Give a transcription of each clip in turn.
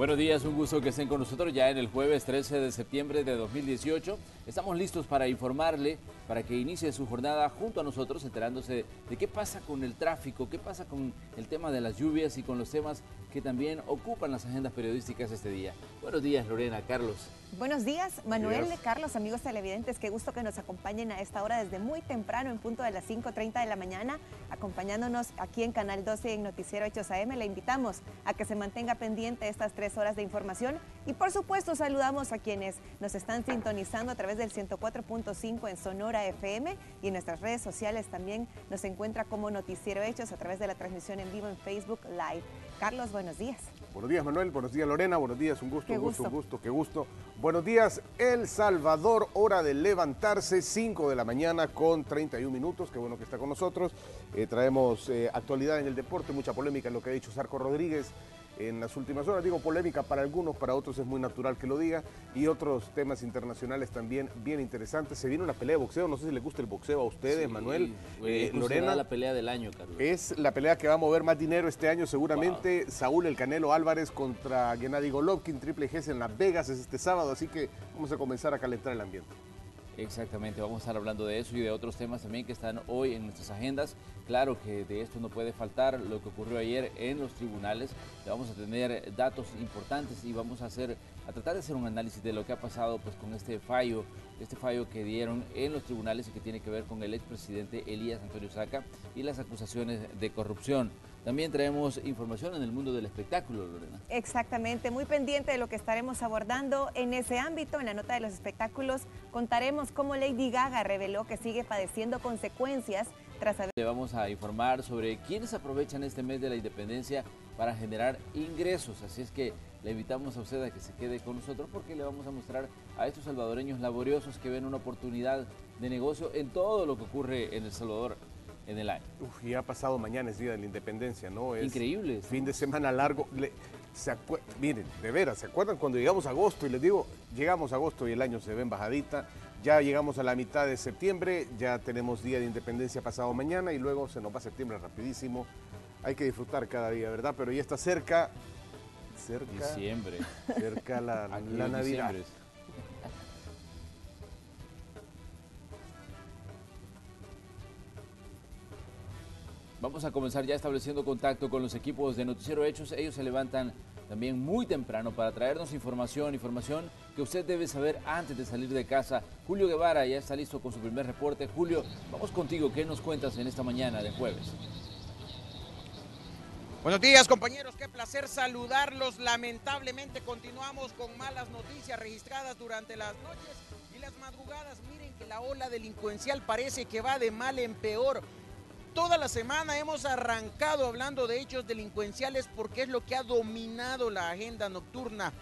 Buenos días, un gusto que estén con nosotros ya en el jueves 13 de septiembre de 2018. Estamos listos para informarle, para que inicie su jornada junto a nosotros, enterándose de qué pasa con el tráfico, qué pasa con el tema de las lluvias y con los temas que también ocupan las agendas periodísticas este día. Buenos días, Lorena, Carlos. Buenos días, Manuel, Carlos, amigos televidentes, qué gusto que nos acompañen a esta hora desde muy temprano, en punto de las 5:30 de la mañana, acompañándonos aquí en Canal 12 en Noticiero Hechos AM. Le invitamos a que se mantenga pendiente estas 3 horas de información y por supuesto saludamos a quienes nos están sintonizando a través del 104.5 en Sonora FM y en nuestras redes sociales también nos encuentra como Noticiero Hechos a través de la transmisión en vivo en Facebook Live. Carlos, buenos días. Buenos días, Manuel. Buenos días, Lorena. Buenos días, un gusto, qué gusto. Buenos días, El Salvador. Hora de levantarse, 5 de la mañana con 31 minutos. Qué bueno que está con nosotros. Traemos actualidad en el deporte, mucha polémica en lo que ha dicho Zarco Rodríguez en las últimas horas. Digo polémica para algunos, para otros es muy natural que lo diga. Y otros temas internacionales también bien interesantes. Se viene una pelea de boxeo. No sé si les gusta el boxeo a ustedes, sí, Manuel. Lorena. La pelea del año, Carlos. Es la pelea que va a mover más dinero este año seguramente. Wow. Saúl El Canelo Álvarez contra Gennady Golovkin, Triple G en Las Vegas, es este sábado. Así que vamos a comenzar a calentar el ambiente. Exactamente, vamos a estar hablando de eso y de otros temas también que están hoy en nuestras agendas. Claro que de esto no puede faltar lo que ocurrió ayer en los tribunales. Vamos a tener datos importantes y vamos a tratar de hacer un análisis de lo que ha pasado pues, con este fallo que dieron en los tribunales y que tiene que ver con el expresidente Elías Antonio Saca y las acusaciones de corrupción. También traemos información en el mundo del espectáculo, Lorena. Exactamente, muy pendiente de lo que estaremos abordando en ese ámbito. En la nota de los espectáculos contaremos cómo Lady Gaga reveló que sigue padeciendo consecuencias tras haber... Le vamos a informar sobre quiénes aprovechan este mes de la independencia para generar ingresos. Así es que le invitamos a usted a que se quede con nosotros porque le vamos a mostrar a estos salvadoreños laboriosos que ven una oportunidad de negocio en todo lo que ocurre en El Salvador en el año. Y ha pasado mañana, es Día de la Independencia, ¿no? Es increíble. Fin de semana largo. Miren, de veras, ¿se acuerdan cuando llegamos a agosto? Y les digo, llegamos a agosto y el año se ve en bajadita. Ya llegamos a la mitad de septiembre, ya tenemos Día de Independencia pasado mañana y luego se nos va septiembre rapidísimo. Hay que disfrutar cada día, ¿verdad? Pero ya está cerca diciembre. Cerca la Navidad. Diciembre. Vamos a comenzar ya estableciendo contacto con los equipos de Noticiero Hechos. Ellos se levantan también muy temprano para traernos información que usted debe saber antes de salir de casa. Julio Guevara ya está listo con su primer reporte. Julio, vamos contigo. ¿Qué nos cuentas en esta mañana de jueves? Buenos días, compañeros, qué placer saludarlos. Lamentablemente continuamos con malas noticias registradas durante las noches y las madrugadas. Miren que la ola delincuencial parece que va de mal en peor. Toda la semana hemos arrancado hablando de hechos delincuenciales porque es lo que ha dominado la agenda nocturna,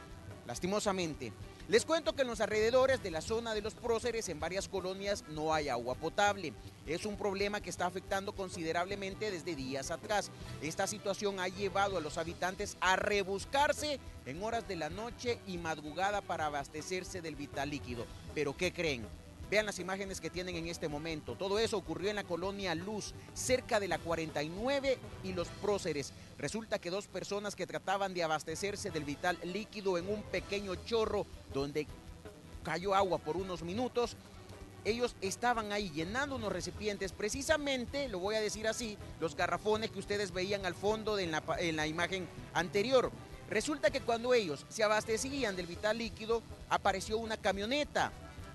lastimosamente. Les cuento que en los alrededores de la zona de los próceres, en varias colonias, no hay agua potable. Es un problema que está afectando considerablemente desde días atrás. Esta situación ha llevado a los habitantes a rebuscarse en horas de la noche y madrugada para abastecerse del vital líquido. ¿Pero qué creen? Vean las imágenes que tienen en este momento. Todo eso ocurrió en la colonia Luz, cerca de la 49 y los próceres. Resulta que 2 personas que trataban de abastecerse del vital líquido en un pequeño chorro donde cayó agua por unos minutos, ellos estaban ahí llenando unos recipientes, precisamente, lo voy a decir así, los garrafones que ustedes veían al fondo en la imagen anterior. Resulta que cuando ellos se abastecían del vital líquido, apareció una camioneta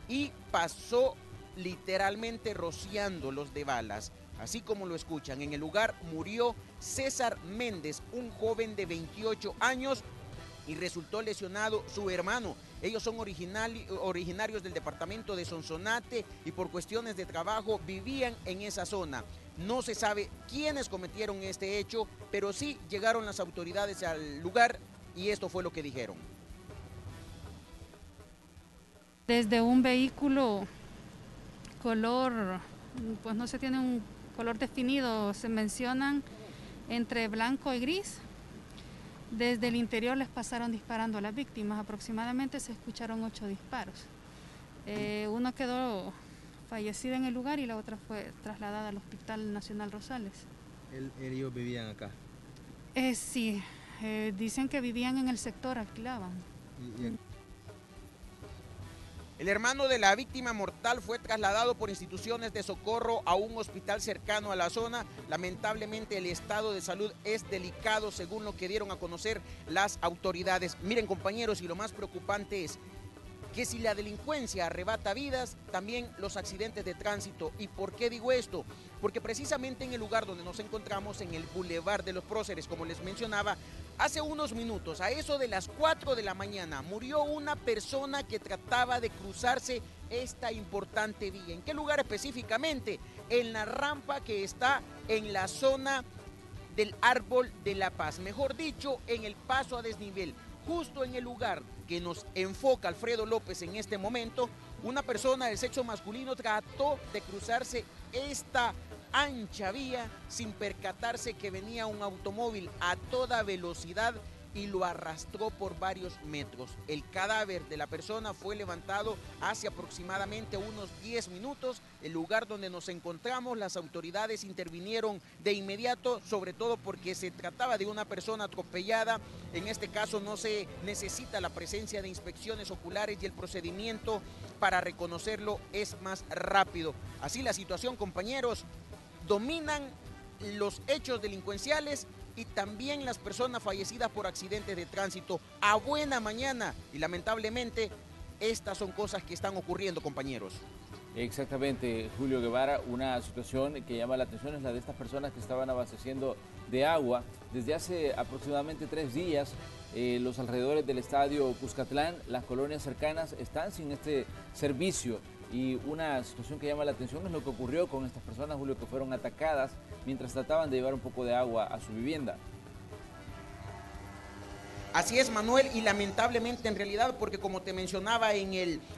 y pasó literalmente rociándolos de balas. Así como lo escuchan, en el lugar murió César Méndez, un joven de 28 años, y resultó lesionado su hermano. Ellos son originarios del departamento de Sonsonate y por cuestiones de trabajo vivían en esa zona. No se sabe quiénes cometieron este hecho, pero sí llegaron las autoridades al lugar y esto fue lo que dijeron. Desde un vehículo color, pues no se tiene un color definido, se mencionan entre blanco y gris. Desde el interior les pasaron disparando a las víctimas, aproximadamente se escucharon 8 disparos. Uno quedó fallecida en el lugar y la otra fue trasladada al Hospital Nacional Rosales. ¿Ellos vivían acá? Sí, Dicen que vivían en el sector, alquilaban. El hermano de la víctima mortal fue trasladado por instituciones de socorro a un hospital cercano a la zona. Lamentablemente el estado de salud es delicado, según lo que dieron a conocer las autoridades. Miren, compañeros, y lo más preocupante es que si la delincuencia arrebata vidas, también los accidentes de tránsito. ¿Y por qué digo esto? Porque precisamente en el lugar donde nos encontramos, en el Boulevard de los Próceres, como les mencionaba, hace unos minutos, a eso de las 4 de la mañana, murió una persona que trataba de cruzarse esta importante vía. ¿En qué lugar específicamente? En la rampa que está en la zona del Árbol de la Paz, mejor dicho, en el paso a desnivel. Justo en el lugar que nos enfoca Alfredo López en este momento, una persona del sexo masculino trató de cruzarse esta ancha vía sin percatarse que venía un automóvil a toda velocidad y lo arrastró por varios metros. El cadáver de la persona fue levantado hace aproximadamente unos 10 minutos. El lugar donde nos encontramos, las autoridades intervinieron de inmediato, sobre todo porque se trataba de una persona atropellada. En este caso no se necesita la presencia de inspecciones oculares y el procedimiento para reconocerlo es más rápido. Así la situación, compañeros, dominan los hechos delincuenciales y también las personas fallecidas por accidentes de tránsito a buena mañana, y lamentablemente estas son cosas que están ocurriendo, compañeros. Exactamente, Julio Guevara, una situación que llama la atención es la de estas personas que estaban abasteciendo de agua desde hace aproximadamente 3 días. Los alrededores del estadio Cuscatlán, las colonias cercanas están sin este servicio. Y una situación que llama la atención es lo que ocurrió con estas personas, Julio, que fueron atacadas mientras trataban de llevar un poco de agua a su vivienda. Así es, Manuel, y lamentablemente en realidad, porque como te mencionaba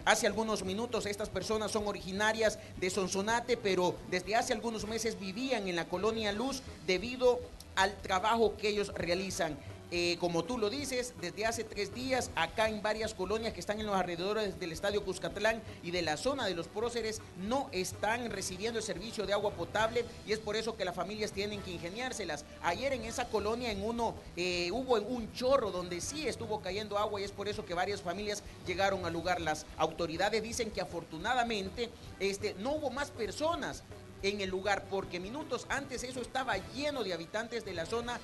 hace algunos minutos, estas personas son originarias de Sonsonate, pero desde hace algunos meses vivían en la colonia Luz debido al trabajo que ellos realizan. Como tú lo dices, desde hace 3 días, acá en varias colonias que están en los alrededores del estadio Cuscatlán y de la zona de los Próceres, no están recibiendo el servicio de agua potable, y es por eso que las familias tienen que ingeniárselas. Ayer en esa colonia hubo un chorro donde sí estuvo cayendo agua, y es por eso que varias familias llegaron al lugar. Las autoridades dicen que afortunadamente no hubo más personas en el lugar, porque minutos antes eso estaba lleno de habitantes de la zona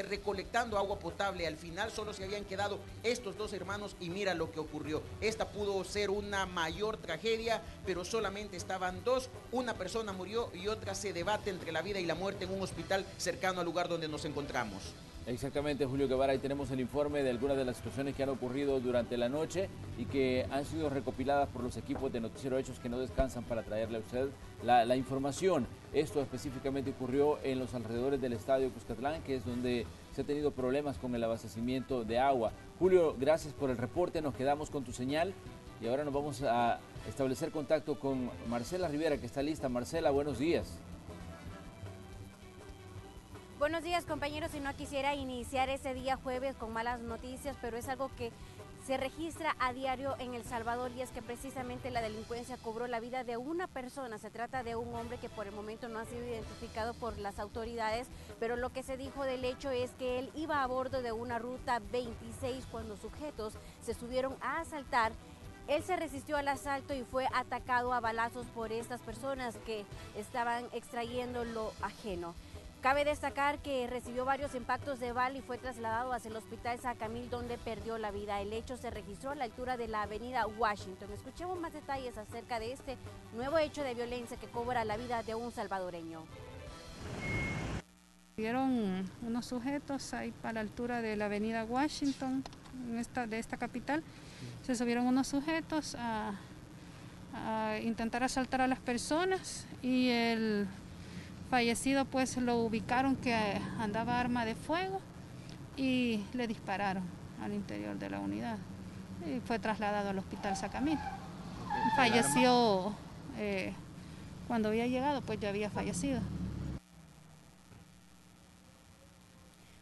recolectando agua potable. Al final solo se habían quedado estos 2 hermanos y mira lo que ocurrió. Esta pudo ser una mayor tragedia, pero solamente estaban 2. Una persona murió y otra se debate entre la vida y la muerte en un hospital cercano al lugar donde nos encontramos. Exactamente, Julio Guevara, ahí tenemos el informe de algunas de las situaciones que han ocurrido durante la noche y que han sido recopiladas por los equipos de Noticiero Hechos, que no descansan para traerle a usted la información. Esto específicamente ocurrió en los alrededores del estadio Cuscatlán, que es donde se ha tenido problemas con el abastecimiento de agua. Julio, gracias por el reporte, nos quedamos con tu señal y ahora nos vamos a establecer contacto con Marcela Rivera, que está lista. Marcela, buenos días. Buenos días, compañeros, y no quisiera iniciar ese día jueves con malas noticias, pero es algo que se registra a diario en El Salvador, y es que precisamente la delincuencia cobró la vida de una persona. Se trata de un hombre que por el momento no ha sido identificado por las autoridades, pero lo que se dijo del hecho es que él iba a bordo de una ruta 26 cuando sujetos se subieron a asaltar. Él se resistió al asalto y fue atacado a balazos por estas personas que estaban extrayendo lo ajeno. Cabe destacar que recibió varios impactos de bala y fue trasladado hacia el hospital Sacamil, donde perdió la vida. El hecho se registró a la altura de la avenida Washington. Escuchemos más detalles acerca de este nuevo hecho de violencia que cobra la vida de un salvadoreño. Vieron unos sujetos ahí para la altura de la avenida Washington, de esta capital. Se subieron unos sujetos a intentar asaltar a las personas, y el fallecido pues lo ubicaron que andaba arma de fuego y le dispararon al interior de la unidad y fue trasladado al hospital Sacamil. Falleció cuando había llegado, pues ya había fallecido.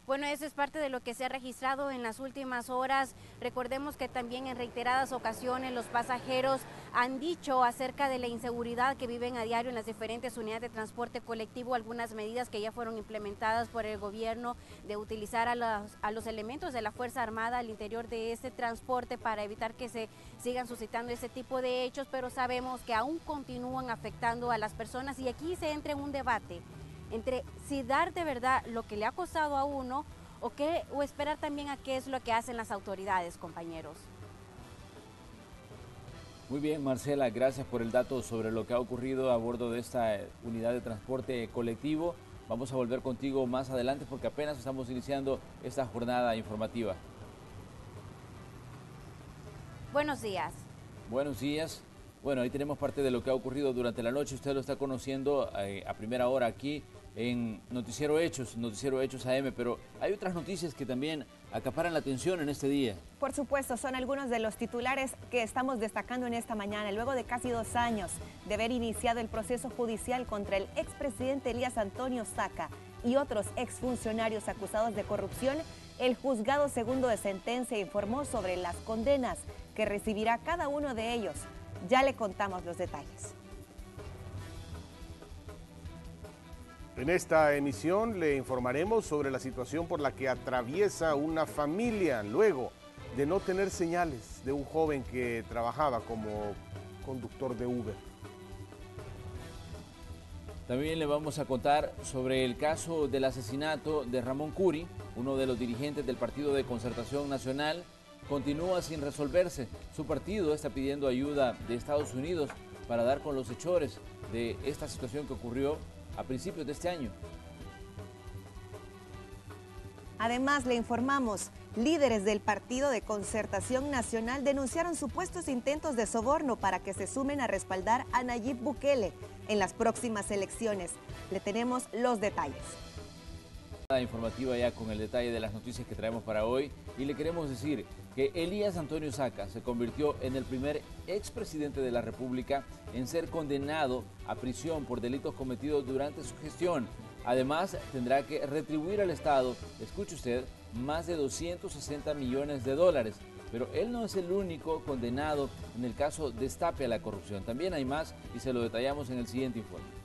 Bueno, eso es parte de lo que se ha registrado en las últimas horas. Recordemos que también en reiteradas ocasiones los pasajeros han dicho acerca de la inseguridad que viven a diario en las diferentes unidades de transporte colectivo, algunas medidas que ya fueron implementadas por el gobierno de utilizar a los elementos de la Fuerza Armada al interior de este transporte para evitar que se sigan suscitando ese tipo de hechos, pero sabemos que aún continúan afectando a las personas y aquí se entra en un debate entre si dar de verdad lo que le ha costado a uno o esperar también a qué es lo que hacen las autoridades, compañeros. Muy bien, Marcela, gracias por el dato sobre lo que ha ocurrido a bordo de esta unidad de transporte colectivo. Vamos a volver contigo más adelante porque apenas estamos iniciando esta jornada informativa. Buenos días. Buenos días. Bueno, ahí tenemos parte de lo que ha ocurrido durante la noche. Usted lo está conociendo a primera hora aquí en Noticiero Hechos AM, pero hay otras noticias que también acaparan la atención en este día. Por supuesto, son algunos de los titulares que estamos destacando en esta mañana. Luego de casi 2 años de haber iniciado el proceso judicial contra el expresidente Elías Antonio Saca y otros exfuncionarios acusados de corrupción, el juzgado segundo de sentencia informó sobre las condenas que recibirá cada uno de ellos. Ya le contamos los detalles. En esta emisión le informaremos sobre la situación por la que atraviesa una familia luego de no tener señales de un joven que trabajaba como conductor de Uber. También le vamos a contar sobre el caso del asesinato de Ramón Curi, uno de los dirigentes del Partido de Concertación Nacional. Continúa sin resolverse. Su partido está pidiendo ayuda de Estados Unidos para dar con los hechores de esta situación que ocurrió a principios de este año. Además, le informamos, líderes del Partido de Concertación Nacional denunciaron supuestos intentos de soborno para que se sumen a respaldar a Nayib Bukele en las próximas elecciones. Le tenemos los detalles. Informativa ya con el detalle de las noticias que traemos para hoy y le queremos decir que Elías Antonio Saca se convirtió en el primer expresidente de la República en ser condenado a prisión por delitos cometidos durante su gestión. Además, tendrá que retribuir al Estado, escuche usted, más de 260 millones de dólares. Pero él no es el único condenado en el caso Destape a la corrupción. También hay más y se lo detallamos en el siguiente informe.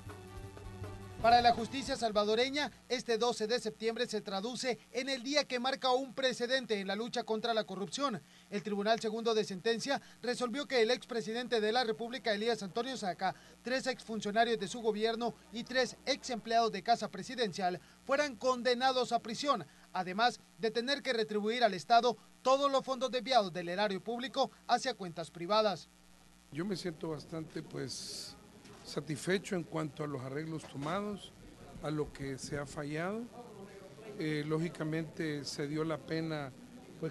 Para la justicia salvadoreña, este 12 de septiembre se traduce en el día que marca un precedente en la lucha contra la corrupción. El Tribunal Segundo de Sentencia resolvió que el expresidente de la República, Elías Antonio Saca, 3 exfuncionarios de su gobierno y 3 exempleados de Casa Presidencial fueran condenados a prisión, además de tener que retribuir al Estado todos los fondos desviados del erario público hacia cuentas privadas. Yo me siento bastante, satisfecho en cuanto a los arreglos tomados, a lo que se ha fallado. Lógicamente se dio la pena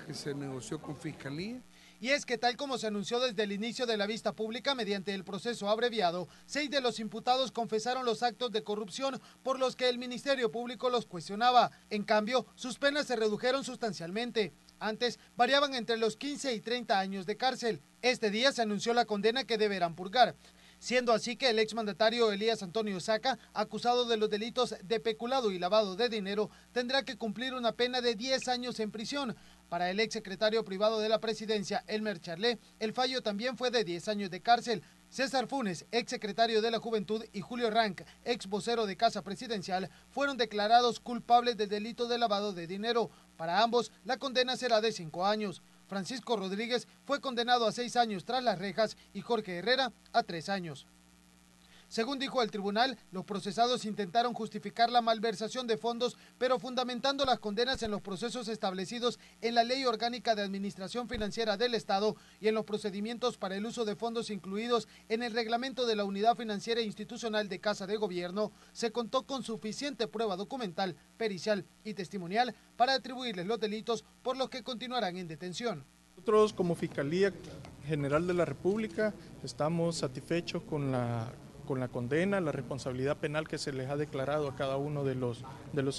que se negoció con Fiscalía. Y es que tal como se anunció desde el inicio de la vista pública mediante el proceso abreviado, 6 de los imputados confesaron los actos de corrupción por los que el Ministerio Público los cuestionaba. En cambio, sus penas se redujeron sustancialmente. Antes variaban entre los 15 y 30 años de cárcel. Este día se anunció la condena que deberán purgar. Siendo así que el exmandatario Elías Antonio Saca, acusado de los delitos de peculado y lavado de dinero, tendrá que cumplir una pena de 10 años en prisión. Para el exsecretario privado de la presidencia, Elmer Charlé, el fallo también fue de 10 años de cárcel. César Funes, exsecretario de la Juventud, y Julio Rank, ex vocero de Casa Presidencial, fueron declarados culpables del delito de lavado de dinero. Para ambos, la condena será de 5 años. Francisco Rodríguez fue condenado a 6 años tras las rejas y Jorge Herrera a 3 años. Según dijo el tribunal, los procesados intentaron justificar la malversación de fondos, pero fundamentando las condenas en los procesos establecidos en la Ley Orgánica de Administración Financiera del Estado y en los procedimientos para el uso de fondos incluidos en el reglamento de la Unidad Financiera Institucional de Casa de Gobierno, se contó con suficiente prueba documental, pericial y testimonial para atribuirles los delitos por los que continuarán en detención. Nosotros como Fiscalía General de la República estamos satisfechos con la con la condena, la responsabilidad penal que se les ha declarado a cada uno de los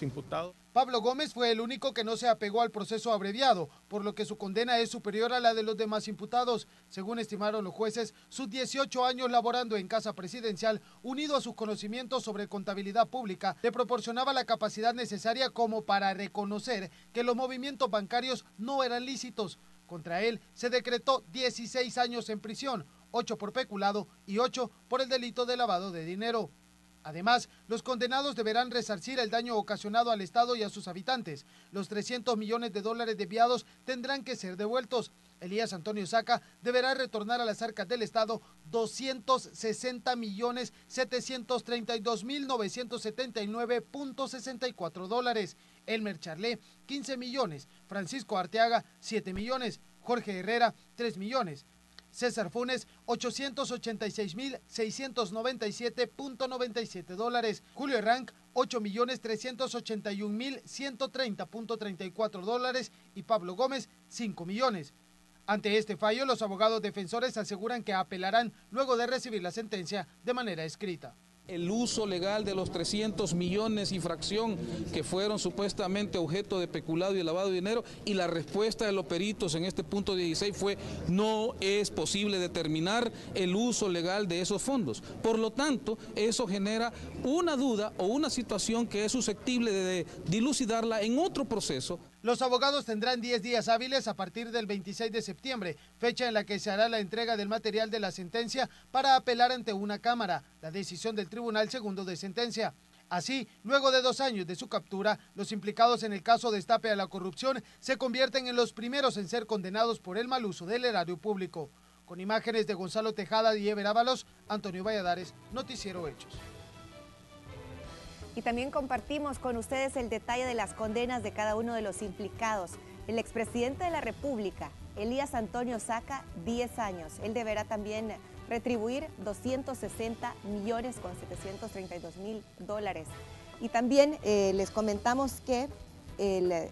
imputados. Pablo Gómez fue el único que no se apegó al proceso abreviado, por lo que su condena es superior a la de los demás imputados. Según estimaron los jueces, sus 18 años laborando en Casa Presidencial, unido a sus conocimientos sobre contabilidad pública, le proporcionaba la capacidad necesaria como para reconocer que los movimientos bancarios no eran lícitos. Contra él se decretó 16 años en prisión, 8 por peculado y 8 por el delito de lavado de dinero. Además, los condenados deberán resarcir el daño ocasionado al Estado y a sus habitantes. Los 300 millones de dólares desviados tendrán que ser devueltos. Elías Antonio Saca deberá retornar a las arcas del Estado 260.732.979.64 dólares. Elmer Charlé, 15 millones. Francisco Arteaga, 7 millones. Jorge Herrera, 3 millones. César Funes, 886.697.97 dólares. Julio Herranc, 8.381.130.34 dólares. Y Pablo Gómez, 5 millones. Ante este fallo, los abogados defensores aseguran que apelarán luego de recibir la sentencia de manera escrita. El uso legal de los 300 millones y fracción que fueron supuestamente objeto de peculado y lavado de dinero, y la respuesta de los peritos en este punto 16 fue: no es posible determinar el uso legal de esos fondos. Por lo tanto, eso genera una duda o una situación que es susceptible de dilucidarla en otro proceso. Los abogados tendrán 10 días hábiles a partir del 26 de septiembre, fecha en la que se hará la entrega del material de la sentencia para apelar ante una cámara, la decisión del Tribunal Segundo de Sentencia. Así, luego de 2 años de su captura, los implicados en el caso Destape a la corrupción se convierten en los primeros en ser condenados por el mal uso del erario público. Con imágenes de Gonzalo Tejada y Ever Ábalos, Antonio Valladares, Noticiero Hechos. Y también compartimos con ustedes el detalle de las condenas de cada uno de los implicados. El expresidente de la República, Elías Antonio Saca, 10 años. Él deberá también retribuir 260.732.000 dólares. Y también les comentamos que el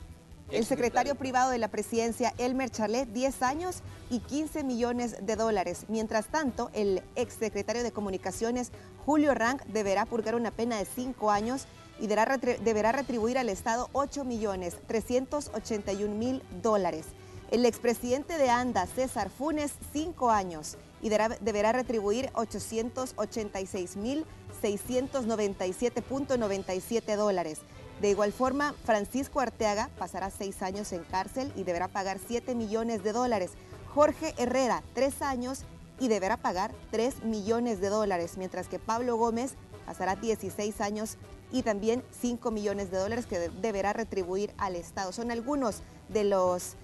secretario privado de la presidencia, Elmer Charlé, 10 años y 15 millones de dólares. Mientras tanto, el exsecretario de Comunicaciones, Julio Herranc, deberá purgar una pena de 5 años y deberá retribuir al Estado 8.381.000 dólares. El expresidente de ANDA, César Funes, 5 años y deberá retribuir 886.697.97 dólares. De igual forma, Francisco Arteaga pasará 6 años en cárcel y deberá pagar 7 millones de dólares. Jorge Herrera, 3 años y deberá pagar 3 millones de dólares, mientras que Pablo Gómez pasará 16 años y también 5 millones de dólares que deberá retribuir al Estado. Son algunos de las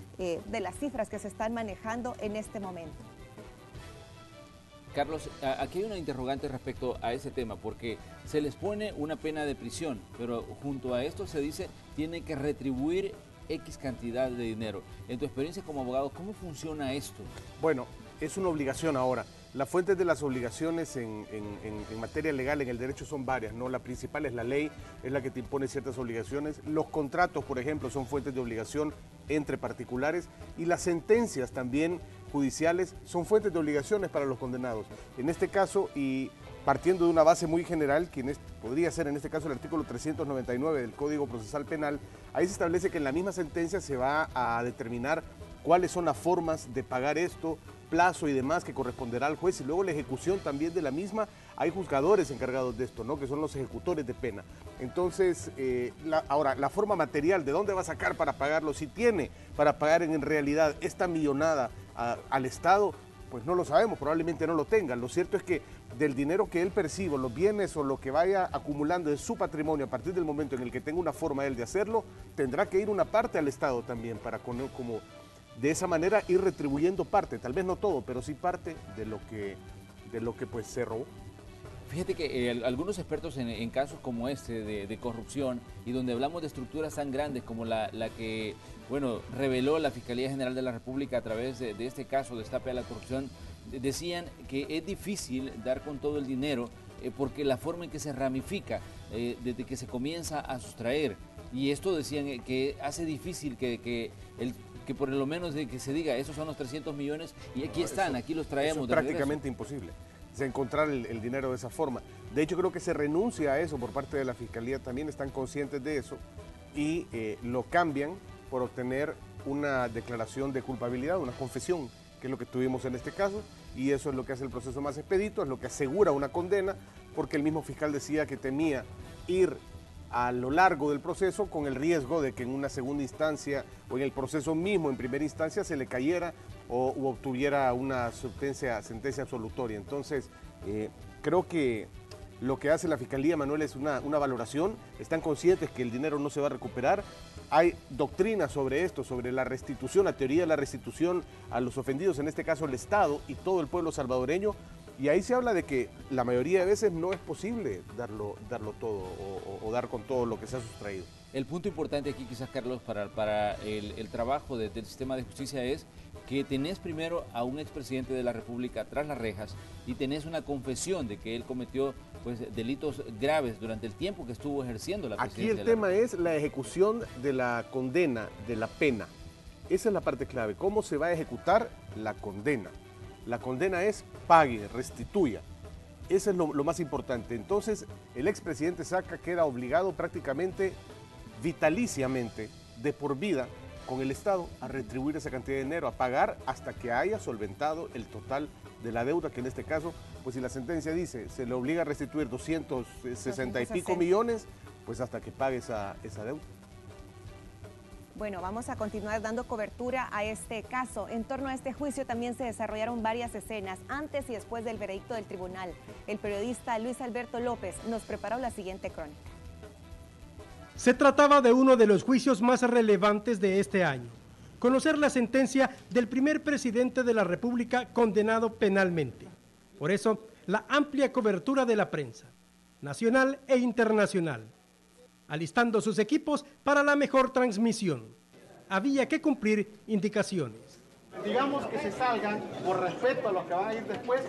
cifras que se están manejando en este momento. Carlos, aquí hay una interrogante respecto a ese tema, porque se les pone una pena de prisión, pero junto a esto se dice tienen que retribuir X cantidad de dinero. En tu experiencia como abogado, ¿cómo funciona esto? Bueno, es una obligación ahora. Las fuentes de las obligaciones en materia legal, en el derecho, son varias, ¿no? La principal es la ley, es la que te impone ciertas obligaciones. Los contratos, por ejemplo, son fuentes de obligación entre particulares, y las sentencias también judiciales son fuentes de obligaciones para los condenados. En este caso, y partiendo de una base muy general, que podría ser en este caso el artículo 399 del Código Procesal Penal, ahí se establece que en la misma sentencia se va a determinar cuáles son las formas de pagar esto, plazo y demás que corresponderá al juez, y luego la ejecución también de la misma. Hay juzgadores encargados de esto, ¿no? Que son los ejecutores de pena. Entonces, ahora, la forma material, ¿de dónde va a sacar para pagarlo? Si tiene para pagar en realidad esta millonada al Estado, pues no lo sabemos, probablemente no lo tenga. Lo cierto es que del dinero que él perciba, los bienes o lo que vaya acumulando en su patrimonio, a partir del momento en el que tenga una forma él de hacerlo, tendrá que ir una parte al Estado también, para como de esa manera ir retribuyendo parte, tal vez no todo, pero sí parte de lo que pues se robó. Fíjate que algunos expertos en casos como este de corrupción, y donde hablamos de estructuras tan grandes como la que, bueno, reveló la Fiscalía General de la República a través de este caso de Destape a la corrupción, decían que es difícil dar con todo el dinero porque la forma en que se ramifica, desde que se comienza a sustraer, y esto decían que hace difícil que por lo menos de que se diga, esos son los 300 millones y aquí están, aquí los traemos. Eso es prácticamente imposible. encontrar el dinero de esa forma. De hecho, creo que se renuncia a eso por parte de la Fiscalía, también están conscientes de eso y lo cambian por obtener una declaración de culpabilidad, una confesión, que es lo que tuvimos en este caso, y eso es lo que hace el proceso más expedito, es lo que asegura una condena, porque el mismo fiscal decía que temía ir a lo largo del proceso con el riesgo de que en una segunda instancia o en el proceso mismo, en primera instancia, se le cayera u obtuviera una sentencia absolutoria. Entonces, creo que lo que hace la Fiscalía, Manuel, es una valoración. Están conscientes que el dinero no se va a recuperar. Hay doctrina sobre esto, sobre la restitución, la teoría de la restitución a los ofendidos, en este caso el Estado y todo el pueblo salvadoreño. Y ahí se habla de que la mayoría de veces no es posible darlo todo o dar con todo lo que se ha sustraído. El punto importante aquí quizás, Carlos, para el trabajo del sistema de justicia es que tenés primero a un expresidente de la República tras las rejas y tenés una confesión de que él cometió delitos graves durante el tiempo que estuvo ejerciendo la presidencia. Aquí el tema es la ejecución de la condena, de la pena. Esa es la parte clave. ¿Cómo se va a ejecutar la condena? La condena es pague, restituya. Eso es lo más importante. Entonces, el expresidente Saca queda obligado prácticamente vitaliciamente, de por vida, con el Estado a retribuir esa cantidad de dinero, a pagar hasta que haya solventado el total de la deuda, que en este caso, pues si la sentencia dice, se le obliga a restituir 260 y pico millones, pues hasta que pague esa deuda. Bueno, vamos a continuar dando cobertura a este caso. En torno a este juicio también se desarrollaron varias escenas antes y después del veredicto del tribunal. El periodista Luis Alberto López nos preparó la siguiente crónica. Se trataba de uno de los juicios más relevantes de este año. Conocer la sentencia del primer presidente de la República condenado penalmente. Por eso, la amplia cobertura de la prensa, nacional e internacional, alistando sus equipos para la mejor transmisión. Había que cumplir indicaciones. Digamos que se salgan por respeto a los que van a ir después.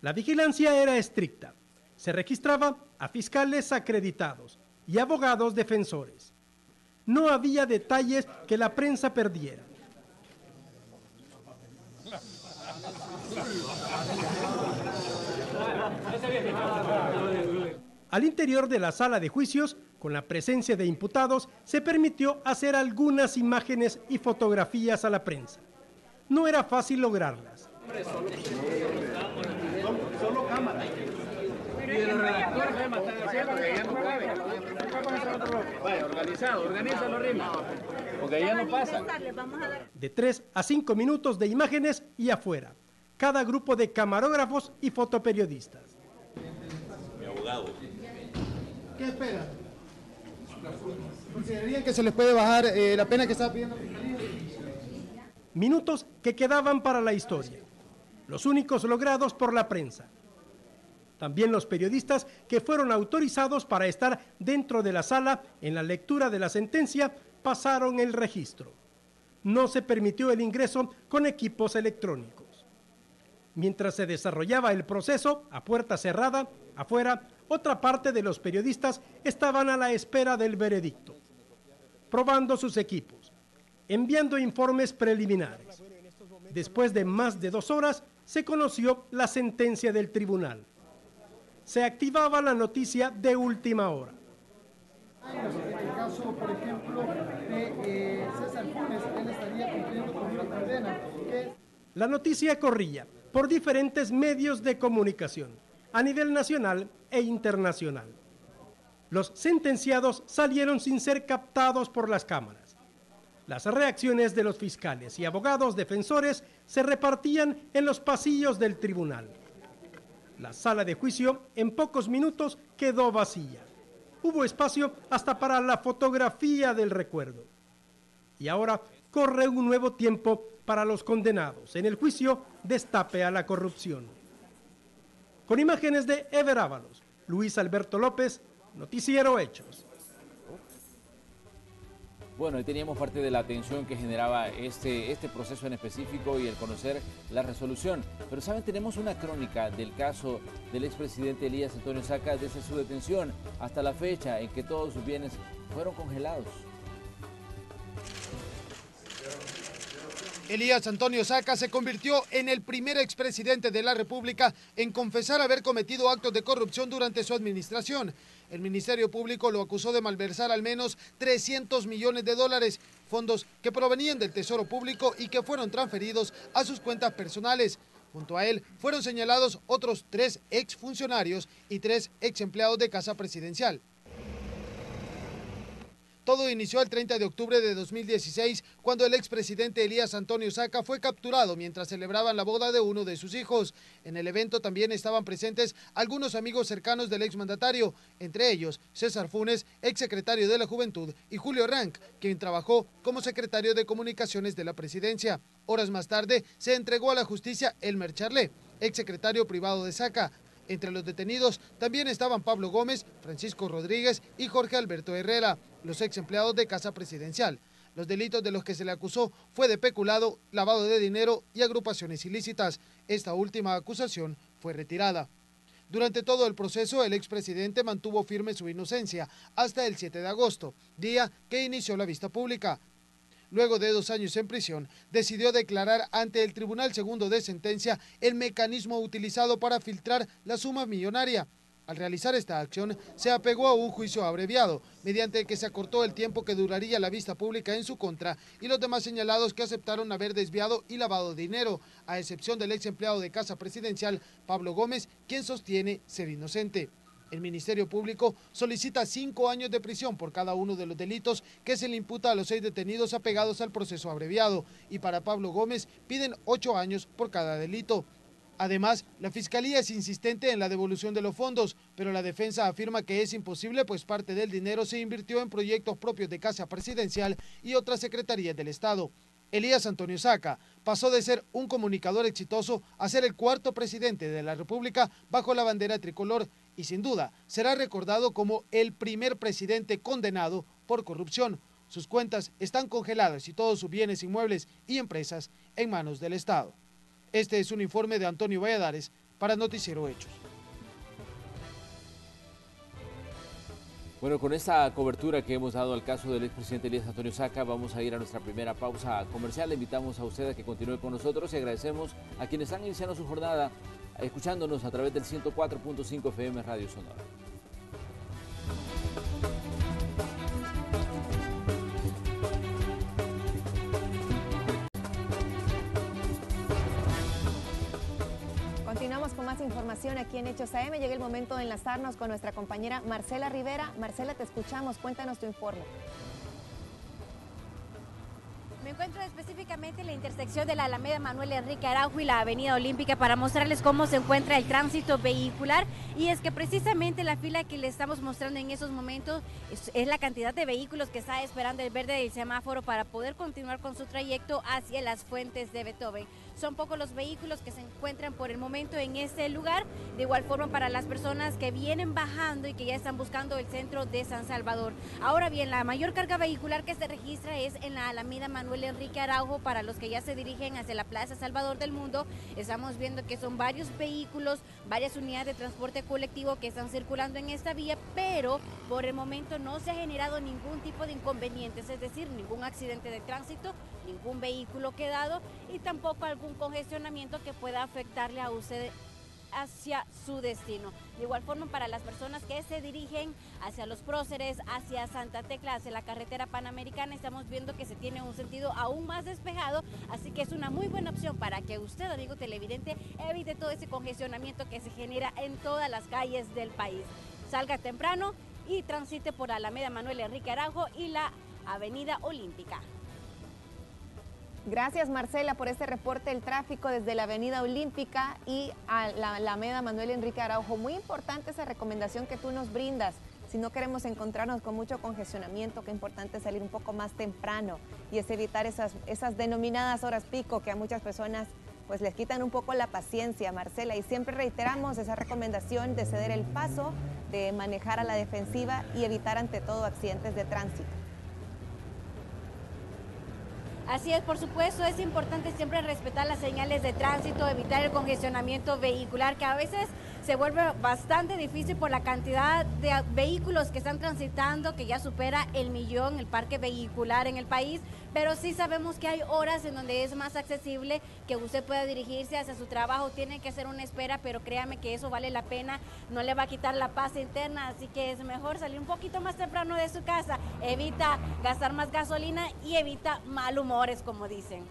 La vigilancia era estricta. Se registraba a fiscales acreditados y abogados defensores. No había detalles que la prensa perdiera. Al interior de la sala de juicios, con la presencia de imputados, se permitió hacer algunas imágenes y fotografías a la prensa. No era fácil lograrlas. Solo cámara. Vaya, organizado, organízalo, Rima. Porque ya no pasa. De 3 a 5 minutos de imágenes y afuera. Cada grupo de camarógrafos y fotoperiodistas. Mi abogado. ¿Qué esperan? ¿Considerarían que se les puede bajar la pena que está pidiendo la Fiscalía? Minutos que quedaban para la historia. Los únicos logrados por la prensa. También los periodistas que fueron autorizados para estar dentro de la sala en la lectura de la sentencia pasaron el registro. No se permitió el ingreso con equipos electrónicos. Mientras se desarrollaba el proceso a puerta cerrada, afuera, otra parte de los periodistas estaban a la espera del veredicto, probando sus equipos, enviando informes preliminares. Después de más de 2 horas, se conoció la sentencia del tribunal. Se activaba la noticia de última hora. En el caso, por ejemplo, de César Funes, él estaría cumpliendo con una condena. La noticia corría por diferentes medios de comunicación, a nivel nacional e internacional. Los sentenciados salieron sin ser captados por las cámaras. Las reacciones de los fiscales y abogados defensores se repartían en los pasillos del tribunal. La sala de juicio en pocos minutos quedó vacía. Hubo espacio hasta para la fotografía del recuerdo. Y ahora corre un nuevo tiempo para los condenados en el juicio Destape a la corrupción. Con imágenes de Ever Ábalos, Luis Alberto López, Noticiero Hechos. Bueno, ahí teníamos parte de la atención que generaba este proceso en específico y el conocer la resolución. Pero, ¿saben? Tenemos una crónica del caso del expresidente Elías Antonio Saca desde su detención hasta la fecha en que todos sus bienes fueron congelados. Elías Antonio Saca se convirtió en el primer expresidente de la República en confesar haber cometido actos de corrupción durante su administración. El Ministerio Público lo acusó de malversar al menos 300 millones de dólares, fondos que provenían del Tesoro Público y que fueron transferidos a sus cuentas personales. Junto a él fueron señalados otros 3 exfuncionarios y 3 exempleados de Casa Presidencial. Todo inició el 30 de octubre de 2016, cuando el expresidente Elías Antonio Saca fue capturado mientras celebraban la boda de uno de sus hijos. En el evento también estaban presentes algunos amigos cercanos del exmandatario, entre ellos César Funes, exsecretario de la Juventud, y Julio Rank, quien trabajó como secretario de Comunicaciones de la Presidencia. Horas más tarde se entregó a la justicia Elmer Charlé, exsecretario privado de Saca. Entre los detenidos también estaban Pablo Gómez, Francisco Rodríguez y Jorge Alberto Herrera, los ex empleados de Casa Presidencial. Los delitos de los que se le acusó fue de peculado, lavado de dinero y agrupaciones ilícitas. Esta última acusación fue retirada. Durante todo el proceso, el expresidente mantuvo firme su inocencia hasta el 7 de agosto, día que inició la vista pública. Luego de 2 años en prisión, decidió declarar ante el Tribunal Segundo de Sentencia el mecanismo utilizado para filtrar la suma millonaria. Al realizar esta acción, se apegó a un juicio abreviado, mediante el que se acortó el tiempo que duraría la vista pública en su contra y los demás señalados que aceptaron haber desviado y lavado dinero, a excepción del ex empleado de Casa Presidencial, Pablo Gómez, quien sostiene ser inocente. El Ministerio Público solicita 5 años de prisión por cada uno de los delitos que se le imputa a los 6 detenidos apegados al proceso abreviado, y para Pablo Gómez piden 8 años por cada delito. Además, la Fiscalía es insistente en la devolución de los fondos, pero la defensa afirma que es imposible, pues parte del dinero se invirtió en proyectos propios de Casa Presidencial y otras secretarías del Estado. Elías Antonio Saca pasó de ser un comunicador exitoso a ser el 4º presidente de la República bajo la bandera tricolor, y sin duda será recordado como el primer presidente condenado por corrupción. Sus cuentas están congeladas y todos sus bienes inmuebles y empresas en manos del Estado. Este es un informe de Antonio Valladares para Noticiero Hechos. Bueno, con esta cobertura que hemos dado al caso del expresidente Elías Antonio Saca, vamos a ir a nuestra primera pausa comercial. Le invitamos a usted a que continúe con nosotros y agradecemos a quienes están iniciando su jornada escuchándonos a través del 104.5 FM Radio Sonora. Continuamos con más información aquí en Hechos AM. Llega el momento de enlazarnos con nuestra compañera Marcela Rivera. Marcela, te escuchamos. Cuéntanos tu informe. Me encuentro específicamente en la intersección de la Alameda Manuel Enrique Araujo y la Avenida Olímpica para mostrarles cómo se encuentra el tránsito vehicular, y es que precisamente la fila que le estamos mostrando en esos momentos es la cantidad de vehículos que está esperando el verde del semáforo para poder continuar con su trayecto hacia las Fuentes de Beethoven. Son pocos los vehículos que se encuentran por el momento en este lugar, de igual forma para las personas que vienen bajando y que ya están buscando el centro de San Salvador. Ahora bien, la mayor carga vehicular que se registra es en la Alameda Manuel Enrique Araujo. Para los que ya se dirigen hacia la Plaza Salvador del Mundo, estamos viendo que son varios vehículos, varias unidades de transporte colectivo que están circulando en esta vía, pero por el momento no se ha generado ningún tipo de inconvenientes, es decir, ningún accidente de tránsito, ningún vehículo quedado y tampoco algún congestionamiento que pueda afectarle a usted hacia su destino. De igual forma, para las personas que se dirigen hacia Los Próceres, hacia Santa Tecla, hacia la carretera panamericana, estamos viendo que se tiene un sentido aún más despejado, así que es una muy buena opción para que usted, amigo televidente, evite todo ese congestionamiento que se genera en todas las calles del país. Salga temprano y transite por Alameda Manuel Enrique Araujo y la Avenida Olímpica. Gracias, Marcela, por este reporte del tráfico desde la Avenida Olímpica y a la Alameda Manuel Enrique Araujo. Muy importante esa recomendación que tú nos brindas. Si no queremos encontrarnos con mucho congestionamiento, qué importante es salir un poco más temprano y es evitar esas denominadas horas pico que a muchas personas pues les quitan un poco la paciencia, Marcela. Y siempre reiteramos esa recomendación de ceder el paso, de manejar a la defensiva y evitar ante todo accidentes de tránsito. Así es, por supuesto, es importante siempre respetar las señales de tránsito, evitar el congestionamiento vehicular, que a veces se vuelve bastante difícil por la cantidad de vehículos que están transitando, que ya supera el millón el parque vehicular en el país, pero sí sabemos que hay horas en donde es más accesible que usted pueda dirigirse hacia su trabajo, tiene que hacer una espera, pero créame que eso vale la pena, no le va a quitar la paz interna, así que es mejor salir un poquito más temprano de su casa, evita gastar más gasolina y evita mal humores, como dicen.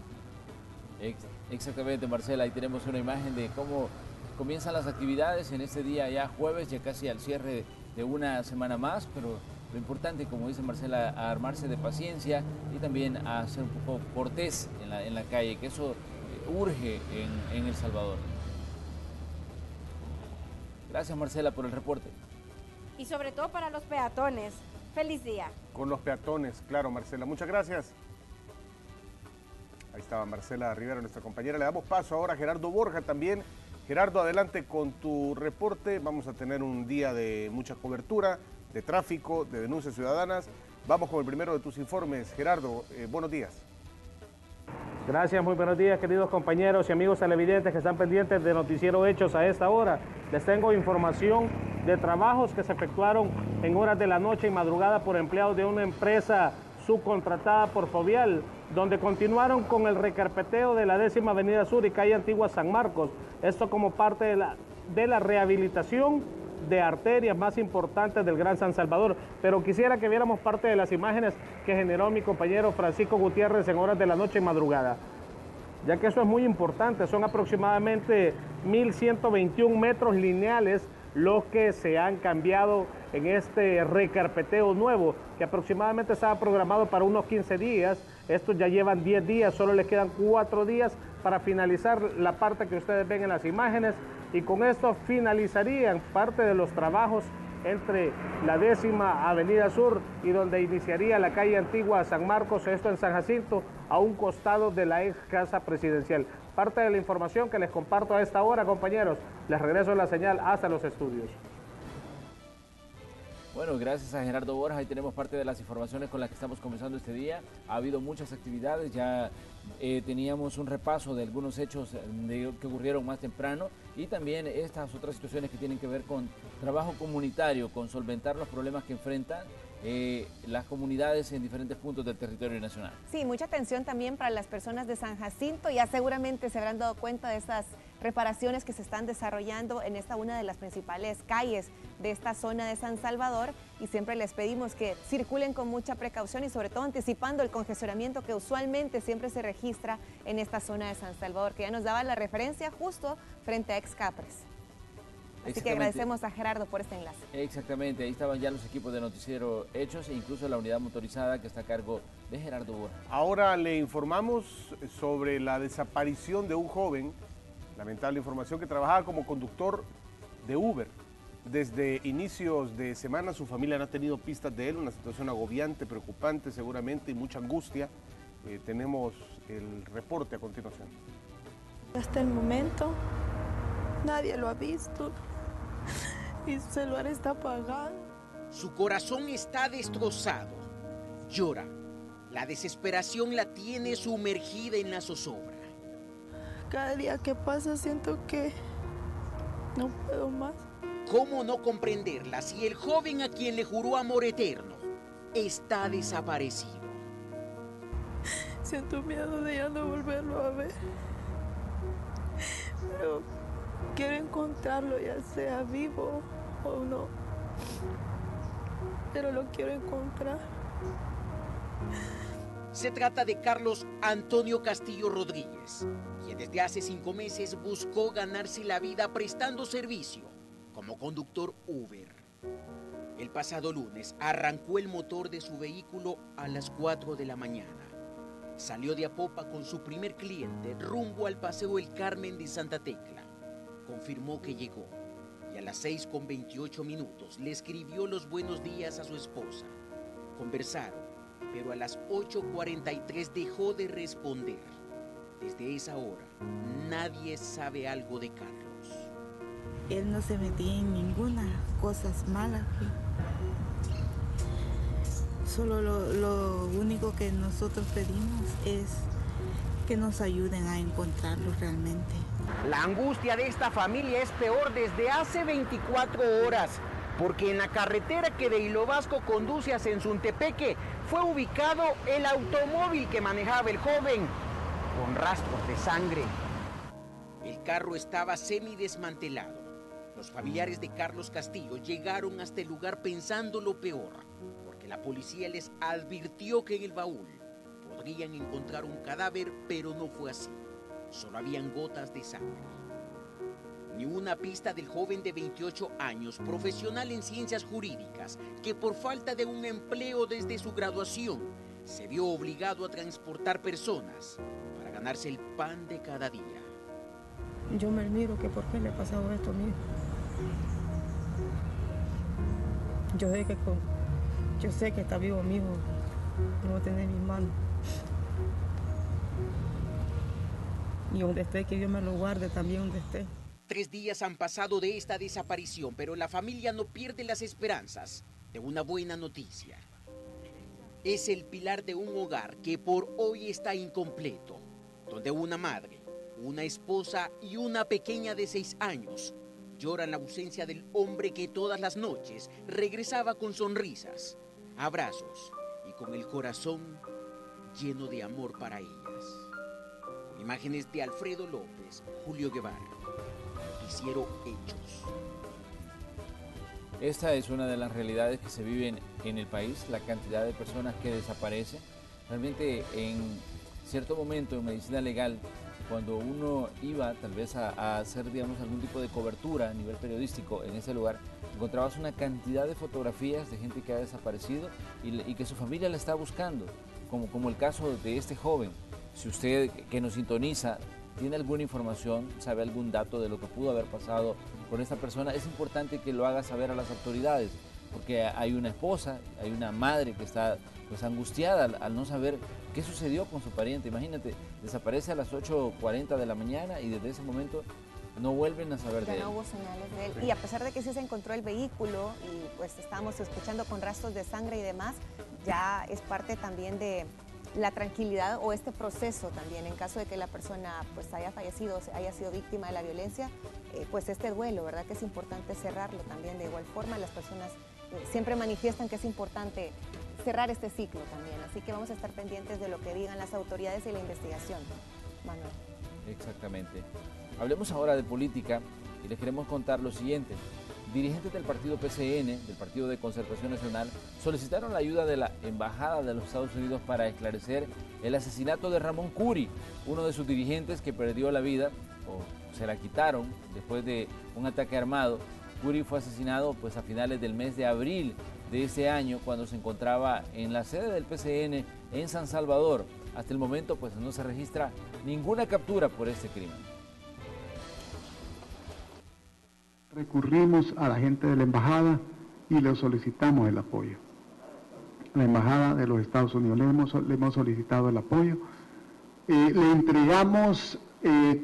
Exactamente, Marcela, ahí tenemos una imagen de cómo comienzan las actividades en este día ya jueves, ya casi al cierre de una semana más, pero lo importante, como dice Marcela, a armarse de paciencia y también a ser un poco cortés en la calle, que eso urge en El Salvador. Gracias, Marcela, por el reporte. Y sobre todo para los peatones. Feliz día. Con los peatones, claro, Marcela. Muchas gracias. Ahí estaba Marcela Rivera, nuestra compañera. Le damos paso ahora a Gerardo Borja también. Gerardo, adelante con tu reporte. Vamos a tener un día de mucha cobertura, de tráfico, de denuncias ciudadanas. Vamos con el primero de tus informes. Gerardo, buenos días. Gracias, muy buenos días, queridos compañeros y amigos televidentes que están pendientes de Noticiero Hechos a esta hora. Les tengo información de trabajos que se efectuaron en horas de la noche y madrugada por empleados de una empresa subcontratada por Fovial, donde continuaron con el recarpeteo de la 10ª Avenida Sur y calle Antigua San Marcos. Esto como parte de la rehabilitación de arterias más importantes del Gran San Salvador. Pero quisiera que viéramos parte de las imágenes que generó mi compañero Francisco Gutiérrez en horas de la noche y madrugada, ya que eso es muy importante. Son aproximadamente 1.121 metros lineales los que se han cambiado en este recarpeteo nuevo, que aproximadamente estaba programado para unos 15 días. Estos ya llevan 10 días, solo les quedan 4 días para finalizar la parte que ustedes ven en las imágenes, y con esto finalizarían parte de los trabajos entre la 10ª Avenida Sur y donde iniciaría la calle Antigua San Marcos, esto en San Jacinto, a un costado de la ex casa presidencial. Parte de la información que les comparto a esta hora, compañeros. Les regreso la señal hasta los estudios. Bueno, gracias a Gerardo Borja, ahí tenemos parte de las informaciones con las que estamos comenzando este día. Ha habido muchas actividades, ya teníamos un repaso de algunos hechos que ocurrieron más temprano y también estas otras situaciones que tienen que ver con trabajo comunitario, con solventar los problemas que enfrentan las comunidades en diferentes puntos del territorio nacional. Sí, mucha atención también para las personas de San Jacinto. Ya seguramente se habrán dado cuenta de estas reparaciones que se están desarrollando en esta una de las principales calles de esta zona de San Salvador, y siempre les pedimos que circulen con mucha precaución y sobre todo anticipando el congestionamiento que usualmente siempre se registra en esta zona de San Salvador, que ya nos daba la referencia justo frente a Ex Capres. Así que agradecemos a Gerardo por este enlace. Exactamente, ahí estaban ya los equipos de Noticiero Hechos e incluso la unidad motorizada que está a cargo de Gerardo Borja. Ahora le informamos sobre la desaparición de un joven, lamentable información, que trabajaba como conductor de Uber. Desde inicios de semana su familia no ha tenido pistas de él, una situación agobiante, preocupante seguramente y mucha angustia. Tenemos el reporte a continuación. Hasta el momento nadie lo ha visto y su celular está apagado. Su corazón está destrozado, llora. La desesperación la tiene sumergida en la zozobra. Cada día que pasa siento que no puedo más. ¿Cómo no comprenderla si el joven a quien le juró amor eterno está desaparecido? Siento miedo de ya no volverlo a ver. Pero quiero encontrarlo, ya sea vivo o no. Pero lo quiero encontrar. Se trata de Carlos Antonio Castillo Rodríguez, quien desde hace 5 meses buscó ganarse la vida prestando servicio como conductor Uber. El pasado lunes arrancó el motor de su vehículo a las 4 de la mañana. Salió de Apopa con su primer cliente rumbo al Paseo El Carmen de Santa Tecla. Confirmó que llegó y a las 6:28 le escribió los buenos días a su esposa. Conversaron, pero a las 8:43 dejó de responder. Desde esa hora, nadie sabe algo de Carlos. Él no se metía en ninguna cosa mala. Solo lo único que nosotros pedimos es que nos ayuden a encontrarlos realmente. La angustia de esta familia es peor desde hace 24 horas, porque en la carretera que de Hilo Vasco conduce a Sensuntepeque fue ubicado el automóvil que manejaba el joven, con rastros de sangre. El carro estaba semidesmantelado. Los familiares de Carlos Castillo llegaron hasta el lugar pensando lo peor, porque la policía les advirtió que en el baúl podrían encontrar un cadáver, pero no fue así. Solo habían gotas de sangre. Ni una pista del joven de 28 años, profesional en ciencias jurídicas, que por falta de un empleo desde su graduación, se vio obligado a transportar personas para ganarse el pan de cada día. Yo me miro que por qué le ha pasado esto a mi hijo. Yo sé que está vivo mi hijo, no va a tener mis manos. Y donde esté, que Dios me lo guarde también donde esté. 3 días han pasado de esta desaparición, pero la familia no pierde las esperanzas de una buena noticia. Es el pilar de un hogar que por hoy está incompleto, donde una madre, una esposa y una pequeña de 6 años lloran la ausencia del hombre que todas las noches regresaba con sonrisas, abrazos y con el corazón lleno de amor para ellas. Con imágenes de Alfredo López, Julio Guevara, Noticiero Hechos. Esta es una de las realidades que se viven en el país, la cantidad de personas que desaparecen. Realmente en cierto momento en medicina legal, cuando uno iba tal vez a hacer, digamos, algún tipo de cobertura a nivel periodístico en ese lugar, encontrabas una cantidad de fotografías de gente que ha desaparecido y que su familia la está buscando, como el caso de este joven. Si usted que nos sintoniza tiene alguna información, sabe algún dato de lo que pudo haber pasado con esta persona, es importante que lo haga saber a las autoridades, porque hay una esposa, hay una madre que está pues angustiada al no saber qué sucedió con su pariente. Imagínate, desaparece a las 8:40 de la mañana y desde ese momento no vuelven a saber de él. Ya no hubo señales de él. Sí. Y a pesar de que sí se encontró el vehículo y pues estábamos escuchando con rastros de sangre y demás, ya es parte también de la tranquilidad o este proceso también en caso de que la persona pues haya fallecido, haya sido víctima de la violencia, pues este duelo, ¿verdad? Que es importante cerrarlo también. De igual forma las personas siempre manifiestan que es importante cerrar este ciclo también, así que vamos a estar pendientes de lo que digan las autoridades y la investigación, Manuel. Exactamente. Hablemos ahora de política y les queremos contar lo siguiente. Dirigentes del partido PCN, del Partido de Concertación Nacional, solicitaron la ayuda de la Embajada de los Estados Unidos para esclarecer el asesinato de Ramón Curi, uno de sus dirigentes que perdió la vida, o se la quitaron después de un ataque armado. Curi fue asesinado pues a finales del mes de abril de ese año, cuando se encontraba en la sede del PCN en San Salvador. Hasta el momento pues no se registra ninguna captura por este crimen. Recurrimos a la gente de la embajada y le solicitamos el apoyo. La embajada de los Estados Unidos le hemos solicitado el apoyo. Le entregamos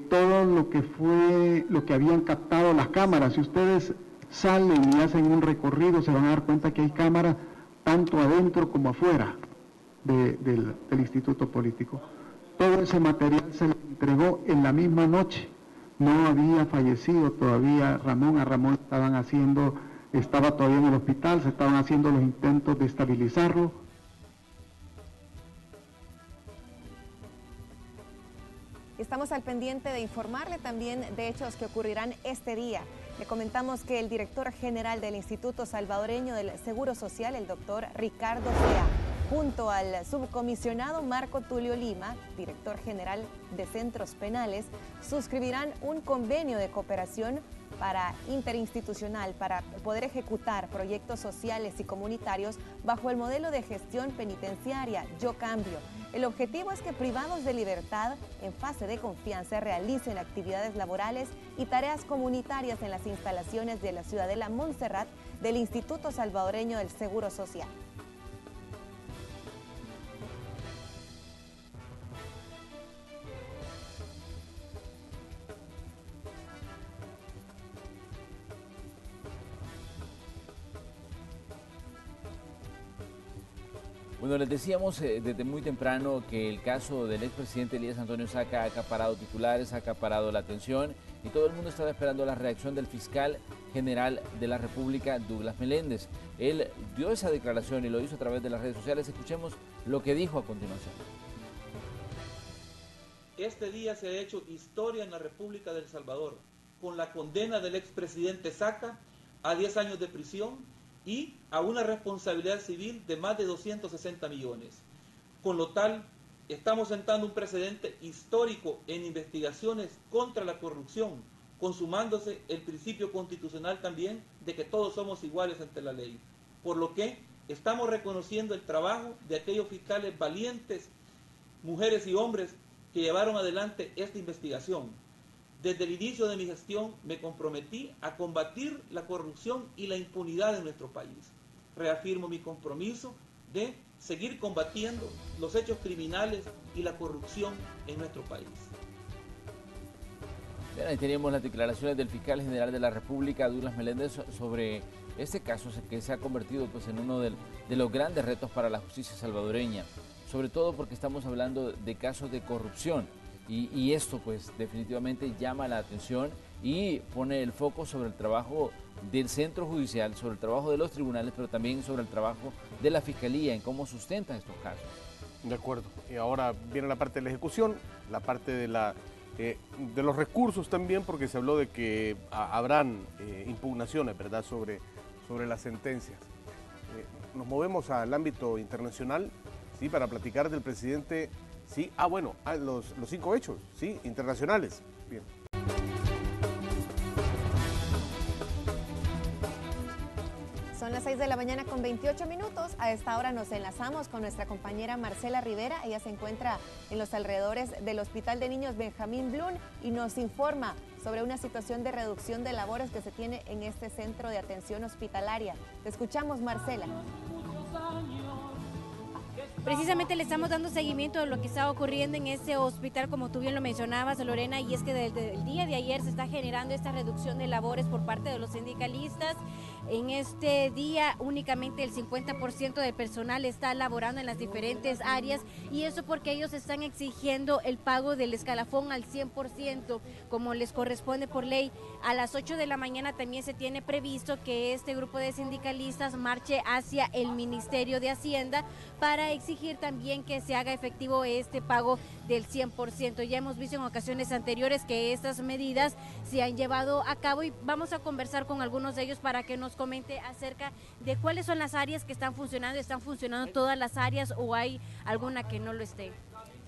todo lo que habían captado las cámaras. Si ustedes salen y hacen un recorrido, se van a dar cuenta que hay cámaras tanto adentro como afuera del Instituto Político. Todo ese material se le entregó en la misma noche. No había fallecido todavía Ramón. A Ramón estaba todavía en el hospital, se estaban haciendo los intentos de estabilizarlo. Estamos al pendiente de informarle también de hechos que ocurrirán este día. Le comentamos que el director general del Instituto Salvadoreño del Seguro Social, el doctor Ricardo Sea, junto al subcomisionado Marco Tulio Lima, director general de Centros Penales, suscribirán un convenio de cooperación interinstitucional para poder ejecutar proyectos sociales y comunitarios bajo el modelo de gestión penitenciaria Yo Cambio. El objetivo es que privados de libertad en fase de confianza realicen actividades laborales y tareas comunitarias en las instalaciones de la Ciudadela Montserrat del Instituto Salvadoreño del Seguro Social. Bueno, les decíamos desde muy temprano que el caso del expresidente Elías Antonio Saca ha acaparado titulares, ha acaparado la atención y todo el mundo estaba esperando la reacción del fiscal general de la República, Douglas Meléndez. Él dio esa declaración y lo hizo a través de las redes sociales. Escuchemos lo que dijo a continuación. Este día se ha hecho historia en la República de El Salvador, con la condena del expresidente Saca a 10 años de prisión y a una responsabilidad civil de más de 260 millones. Con lo tal, estamos sentando un precedente histórico en investigaciones contra la corrupción, consumándose el principio constitucional también de que todos somos iguales ante la ley. Por lo que estamos reconociendo el trabajo de aquellos fiscales valientes, mujeres y hombres, que llevaron adelante esta investigación. Desde el inicio de mi gestión me comprometí a combatir la corrupción y la impunidad en nuestro país. Reafirmo mi compromiso de seguir combatiendo los hechos criminales y la corrupción en nuestro país. Bien, ahí teníamos las declaraciones del fiscal general de la República, Douglas Meléndez, sobre este caso que se ha convertido pues, en uno de los grandes retos para la justicia salvadoreña, sobre todo porque estamos hablando de casos de corrupción y esto pues definitivamente llama la atención y pone el foco sobre el trabajo del centro judicial, sobre el trabajo de los tribunales, pero también sobre el trabajo de la fiscalía en cómo sustentan estos casos. De acuerdo. Y ahora viene la parte de la ejecución, la parte de los recursos también, porque se habló de que habrán impugnaciones, ¿verdad?, sobre las sentencias. Nos movemos al ámbito internacional, sí, para platicar del presidente, sí, los 5 hechos, sí, internacionales. Bien. Son las 6 de la mañana con 28 minutos. A esta hora nos enlazamos con nuestra compañera Marcela Rivera. Ella se encuentra en los alrededores del Hospital de Niños Benjamín Blum y nos informa sobre una situación de reducción de labores que se tiene en este centro de atención hospitalaria. Te escuchamos, Marcela. Precisamente le estamos dando seguimiento a lo que está ocurriendo en ese hospital, como tú bien lo mencionabas, Lorena, y es que desde el día de ayer se está generando esta reducción de labores por parte de los sindicalistas. En este día únicamente el 50% del personal está laborando en las diferentes áreas y eso porque ellos están exigiendo el pago del escalafón al 100%, como les corresponde por ley. A las 8 de la mañana también se tiene previsto que este grupo de sindicalistas marche hacia el Ministerio de Hacienda para exigir también que se haga efectivo este pago del 100%. Ya hemos visto en ocasiones anteriores que estas medidas se han llevado a cabo y vamos a conversar con algunos de ellos para que nos comente acerca de cuáles son las áreas que están funcionando. ¿Están funcionando todas las áreas o hay alguna que no lo esté?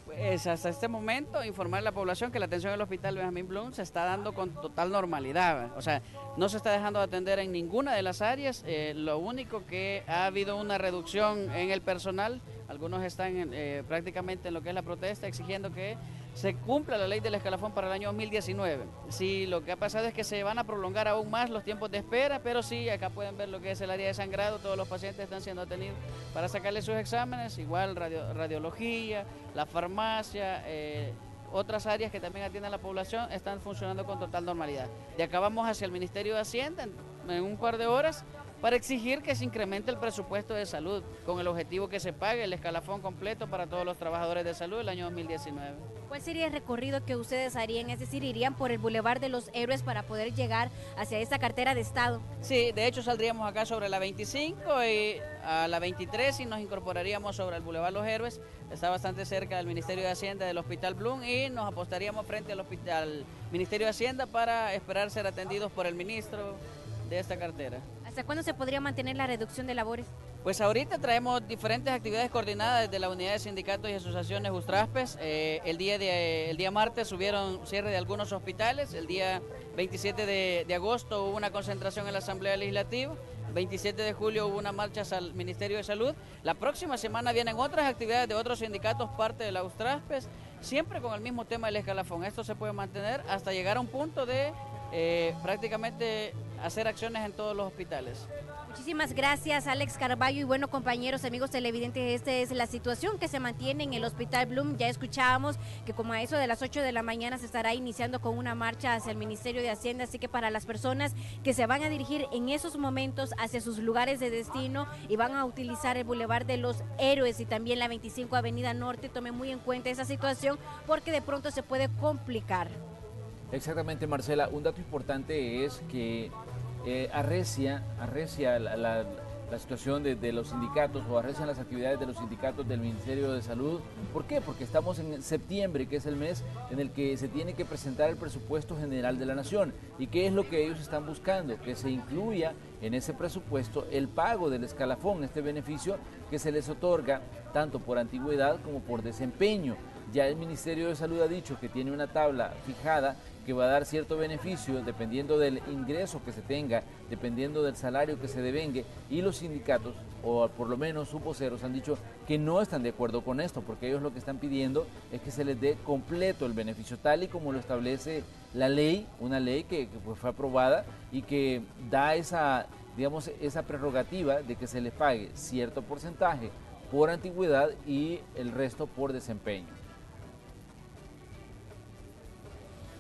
Pues hasta este momento informar a la población que la atención en el Hospital Benjamín Blum se está dando con total normalidad, o sea, no se está dejando de atender en ninguna de las áreas, lo único que ha habido una reducción en el personal, algunos están prácticamente en lo que es la protesta exigiendo que se cumpla la ley del escalafón para el año 2019. Sí, lo que ha pasado es que se van a prolongar aún más los tiempos de espera, pero sí, acá pueden ver lo que es el área de sangrado, todos los pacientes están siendo atendidos para sacarle sus exámenes, igual radiología, la farmacia, otras áreas que también atienden a la población están funcionando con total normalidad. De acá vamos hacia el Ministerio de Hacienda en un par de horas para exigir que se incremente el presupuesto de salud, con el objetivo que se pague el escalafón completo para todos los trabajadores de salud el año 2019. ¿Cuál sería el recorrido que ustedes harían? Es decir, ¿irían por el Boulevard de los Héroes para poder llegar hacia esta cartera de Estado? Sí, de hecho saldríamos acá sobre la 25 y a la 23 y nos incorporaríamos sobre el Boulevard Los Héroes. Está bastante cerca del Ministerio de Hacienda del Hospital Blum y nos apostaríamos frente al Ministerio de Hacienda para esperar ser atendidos por el ministro de esta cartera. ¿Hasta cuándo se podría mantener la reducción de labores? Pues ahorita traemos diferentes actividades coordinadas desde la unidad de sindicatos y asociaciones Ustraspes. El día martes hubieron cierre de algunos hospitales, el día 27 de agosto hubo una concentración en la Asamblea Legislativa, 27 de julio hubo una marcha al Ministerio de Salud. La próxima semana vienen otras actividades de otros sindicatos, parte de la Ustraspes, siempre con el mismo tema del escalafón. Esto se puede mantener hasta llegar a un punto de prácticamente hacer acciones en todos los hospitales. Muchísimas gracias, Alex Carballo. Y bueno, compañeros, amigos televidentes, esta es la situación que se mantiene en el Hospital Bloom. Ya escuchábamos que como a eso de las 8 de la mañana se estará iniciando con una marcha hacia el Ministerio de Hacienda, así que para las personas que se van a dirigir en esos momentos hacia sus lugares de destino y van a utilizar el Boulevard de los Héroes y también la 25 Avenida Norte, tomen muy en cuenta esa situación porque de pronto se puede complicar. Exactamente, Marcela. Un dato importante es que arrecia la situación de los sindicatos o arrecian las actividades de los sindicatos del Ministerio de Salud. ¿Por qué? Porque estamos en septiembre, que es el mes en el que se tiene que presentar el presupuesto general de la Nación. ¿Y qué es lo que ellos están buscando? Que se incluya en ese presupuesto el pago del escalafón, este beneficio que se les otorga tanto por antigüedad como por desempeño. Ya el Ministerio de Salud ha dicho que tiene una tabla fijada que va a dar cierto beneficio dependiendo del ingreso que se tenga, dependiendo del salario que se devengue, y los sindicatos, o por lo menos sus voceros, han dicho que no están de acuerdo con esto, porque ellos lo que están pidiendo es que se les dé completo el beneficio, tal y como lo establece la ley, una ley que pues fue aprobada y que da esa, digamos, esa prerrogativa de que se les pague cierto porcentaje por antigüedad y el resto por desempeño.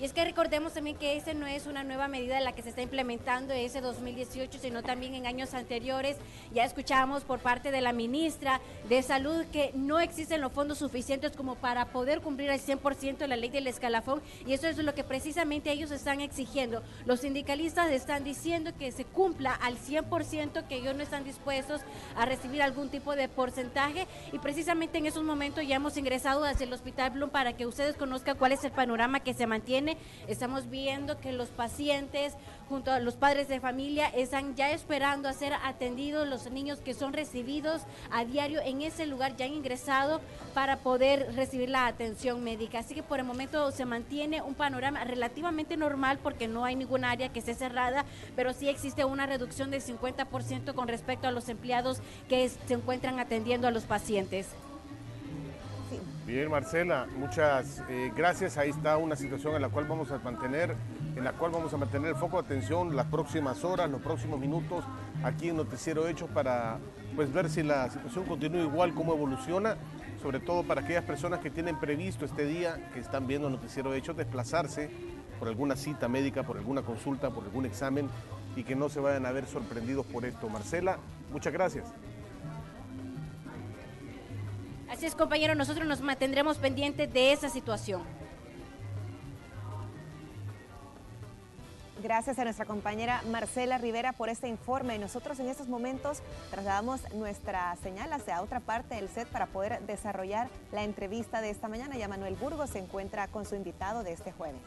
Y es que recordemos también que esa no es una nueva medida la que se está implementando ese 2018, sino también en años anteriores. Ya escuchábamos por parte de la ministra de Salud que no existen los fondos suficientes como para poder cumplir al 100% la ley del escalafón, y eso es lo que precisamente ellos están exigiendo. Los sindicalistas están diciendo que se cumpla al 100%, que ellos no están dispuestos a recibir algún tipo de porcentaje, y precisamente en esos momentos ya hemos ingresado hacia el Hospital Bloom para que ustedes conozcan cuál es el panorama que se mantiene. Estamos viendo que los pacientes junto a los padres de familia están ya esperando a ser atendidos, los niños que son recibidos a diario en ese lugar ya han ingresado para poder recibir la atención médica. Así que por el momento se mantiene un panorama relativamente normal porque no hay ninguna área que esté cerrada, pero sí existe una reducción del 50% con respecto a los empleados que se encuentran atendiendo a los pacientes. Bien, Marcela, muchas gracias. Ahí está una situación en la cual vamos a mantener el foco de atención las próximas horas, los próximos minutos aquí en Noticiero Hechos para pues ver si la situación continúa igual, cómo evoluciona, sobre todo para aquellas personas que tienen previsto este día, que están viendo Noticiero Hechos, desplazarse por alguna cita médica, por alguna consulta, por algún examen y que no se vayan a ver sorprendidos por esto. Marcela, muchas gracias. Así es, compañero, nosotros nos mantendremos pendientes de esa situación. Gracias a nuestra compañera Marcela Rivera por este informe. Nosotros en estos momentos trasladamos nuestra señal hacia otra parte del set para poder desarrollar la entrevista de esta mañana. Ya Manuel Burgos se encuentra con su invitado de este jueves.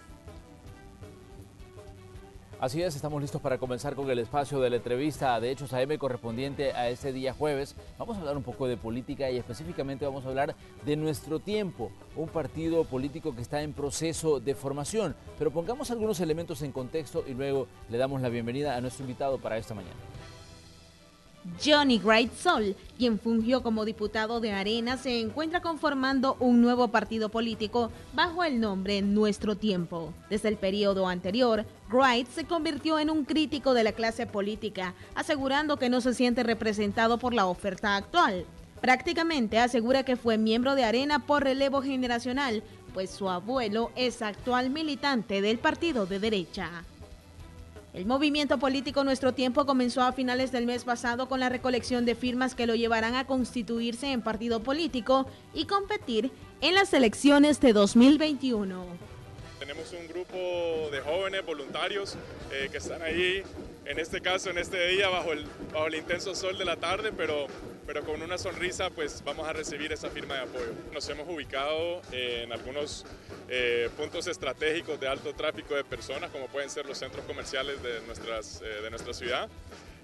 Así es, estamos listos para comenzar con el espacio de la entrevista de Hechos AM correspondiente a este día jueves. Vamos a hablar un poco de política y específicamente vamos a hablar de Nuestro Tiempo, un partido político que está en proceso de formación. Pero pongamos algunos elementos en contexto y luego le damos la bienvenida a nuestro invitado para esta mañana. Johnny Wright Sol, quien fungió como diputado de Arena, se encuentra conformando un nuevo partido político bajo el nombre Nuestro Tiempo. Desde el periodo anterior, Wright se convirtió en un crítico de la clase política, asegurando que no se siente representado por la oferta actual. Prácticamente asegura que fue miembro de Arena por relevo generacional, pues su abuelo es actual militante del partido de derecha. El movimiento político Nuestro Tiempo comenzó a finales del mes pasado con la recolección de firmas que lo llevarán a constituirse en partido político y competir en las elecciones de 2021. Tenemos un grupo de jóvenes voluntarios que están ahí, en este caso, en este día, bajo el intenso sol de la tarde, pero con una sonrisa, pues vamos a recibir esa firma de apoyo. Nos hemos ubicado en algunos puntos estratégicos de alto tráfico de personas, como pueden ser los centros comerciales de nuestra ciudad.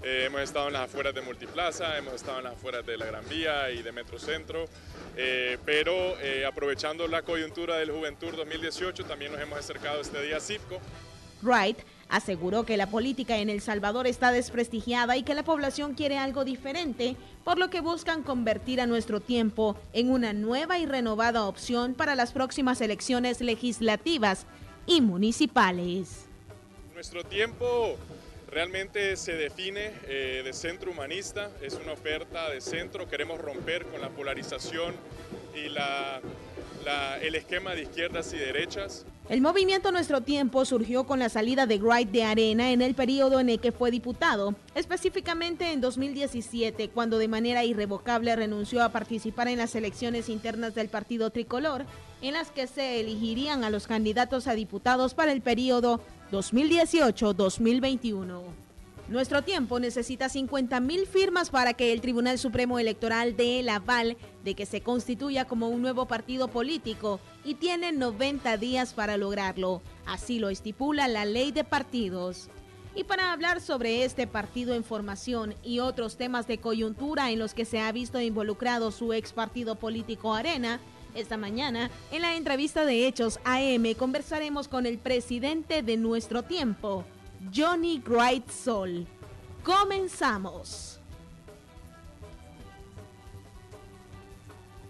Hemos estado en las afueras de Multiplaza, hemos estado en las afueras de la Gran Vía y de Metrocentro, pero aprovechando la coyuntura del Juventud 2018, también nos hemos acercado este día a Cipco. Wright aseguró que la política en El Salvador está desprestigiada y que la población quiere algo diferente, por lo que buscan convertir a Nuestro Tiempo en una nueva y renovada opción para las próximas elecciones legislativas y municipales. Nuestro Tiempo realmente se define de centro humanista, es una oferta de centro, queremos romper con la polarización y el esquema de izquierdas y derechas. El movimiento Nuestro Tiempo surgió con la salida de Wright de Arena en el periodo en el que fue diputado, específicamente en 2017, cuando de manera irrevocable renunció a participar en las elecciones internas del partido tricolor, en las que se elegirían a los candidatos a diputados para el periodo 2018-2021. Nuestro Tiempo necesita 50.000 firmas para que el Tribunal Supremo Electoral dé el aval de que se constituya como un nuevo partido político y tiene 90 días para lograrlo. Así lo estipula la Ley de Partidos. Y para hablar sobre este partido en formación y otros temas de coyuntura en los que se ha visto involucrado su ex partido político Arena, esta mañana, en la entrevista de Hechos AM, conversaremos con el presidente de Nuestro Tiempo, Johnny Wright Sol. Comenzamos.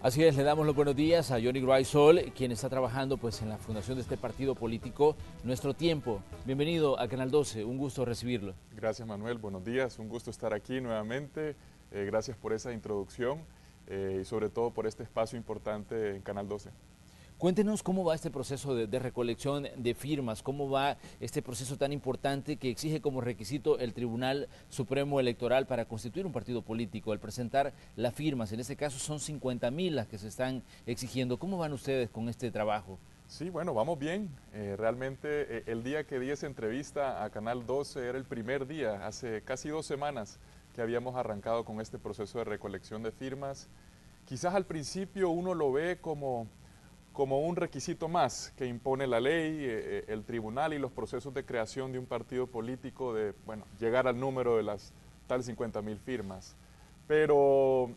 Así es, le damos los buenos días a Johnny Wright Sol, quien está trabajando pues en la fundación de este partido político Nuestro Tiempo. Bienvenido a Canal 12, un gusto recibirlo. Gracias, Manuel, buenos días, un gusto estar aquí nuevamente. Gracias por esa introducción y sobre todo por este espacio importante en Canal 12. Cuéntenos cómo va este proceso de recolección de firmas, cómo va este proceso tan importante que exige como requisito el Tribunal Supremo Electoral para constituir un partido político, al presentar las firmas. En este caso son 50.000 las que se están exigiendo. ¿Cómo van ustedes con este trabajo? Sí, bueno, vamos bien. Realmente el día que di esa entrevista a Canal 12 era el primer día, hace casi 2 semanas que habíamos arrancado con este proceso de recolección de firmas. Quizás al principio uno lo ve como un requisito más que impone la ley, el tribunal y los procesos de creación de un partido político de, bueno, llegar al número de las tal 50.000 firmas. Pero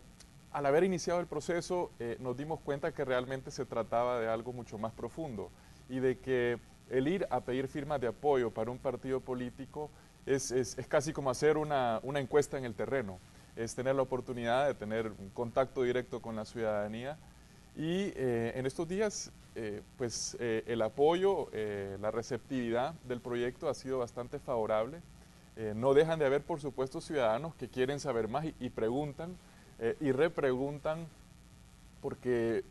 al haber iniciado el proceso nos dimos cuenta que realmente se trataba de algo mucho más profundo y de que el ir a pedir firmas de apoyo para un partido político es casi como hacer una encuesta en el terreno, es tener la oportunidad de tener un contacto directo con la ciudadanía. Y en estos días, el apoyo, la receptividad del proyecto ha sido bastante favorable. No dejan de haber, por supuesto, ciudadanos que quieren saber más y preguntan y repreguntan porque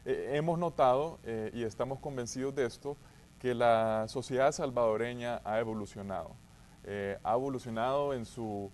hemos notado y estamos convencidos de esto, que la sociedad salvadoreña ha evolucionado en su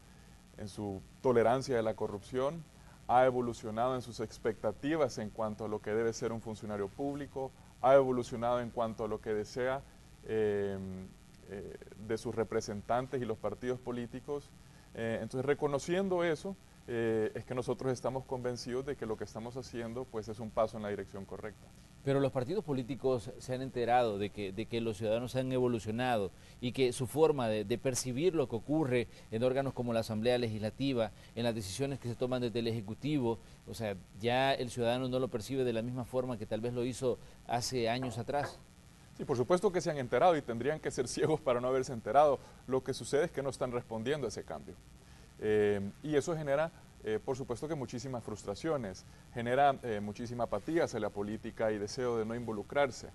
tolerancia de la corrupción, ha evolucionado en sus expectativas en cuanto a lo que debe ser un funcionario público, ha evolucionado en cuanto a lo que desea de sus representantes y los partidos políticos. Entonces, reconociendo eso, es que nosotros estamos convencidos de que lo que estamos haciendo pues, es un paso en la dirección correcta. Pero los partidos políticos se han enterado de que los ciudadanos han evolucionado y que su forma de percibir lo que ocurre en órganos como la Asamblea Legislativa, en las decisiones que se toman desde el Ejecutivo, o sea, ya el ciudadano no lo percibe de la misma forma que tal vez lo hizo hace años atrás. Sí, por supuesto que se han enterado y tendrían que ser ciegos para no haberse enterado. Lo que sucede es que no están respondiendo a ese cambio. Y eso genera, por supuesto que muchísimas frustraciones, genera muchísima apatía hacia la política y deseo de no involucrarse.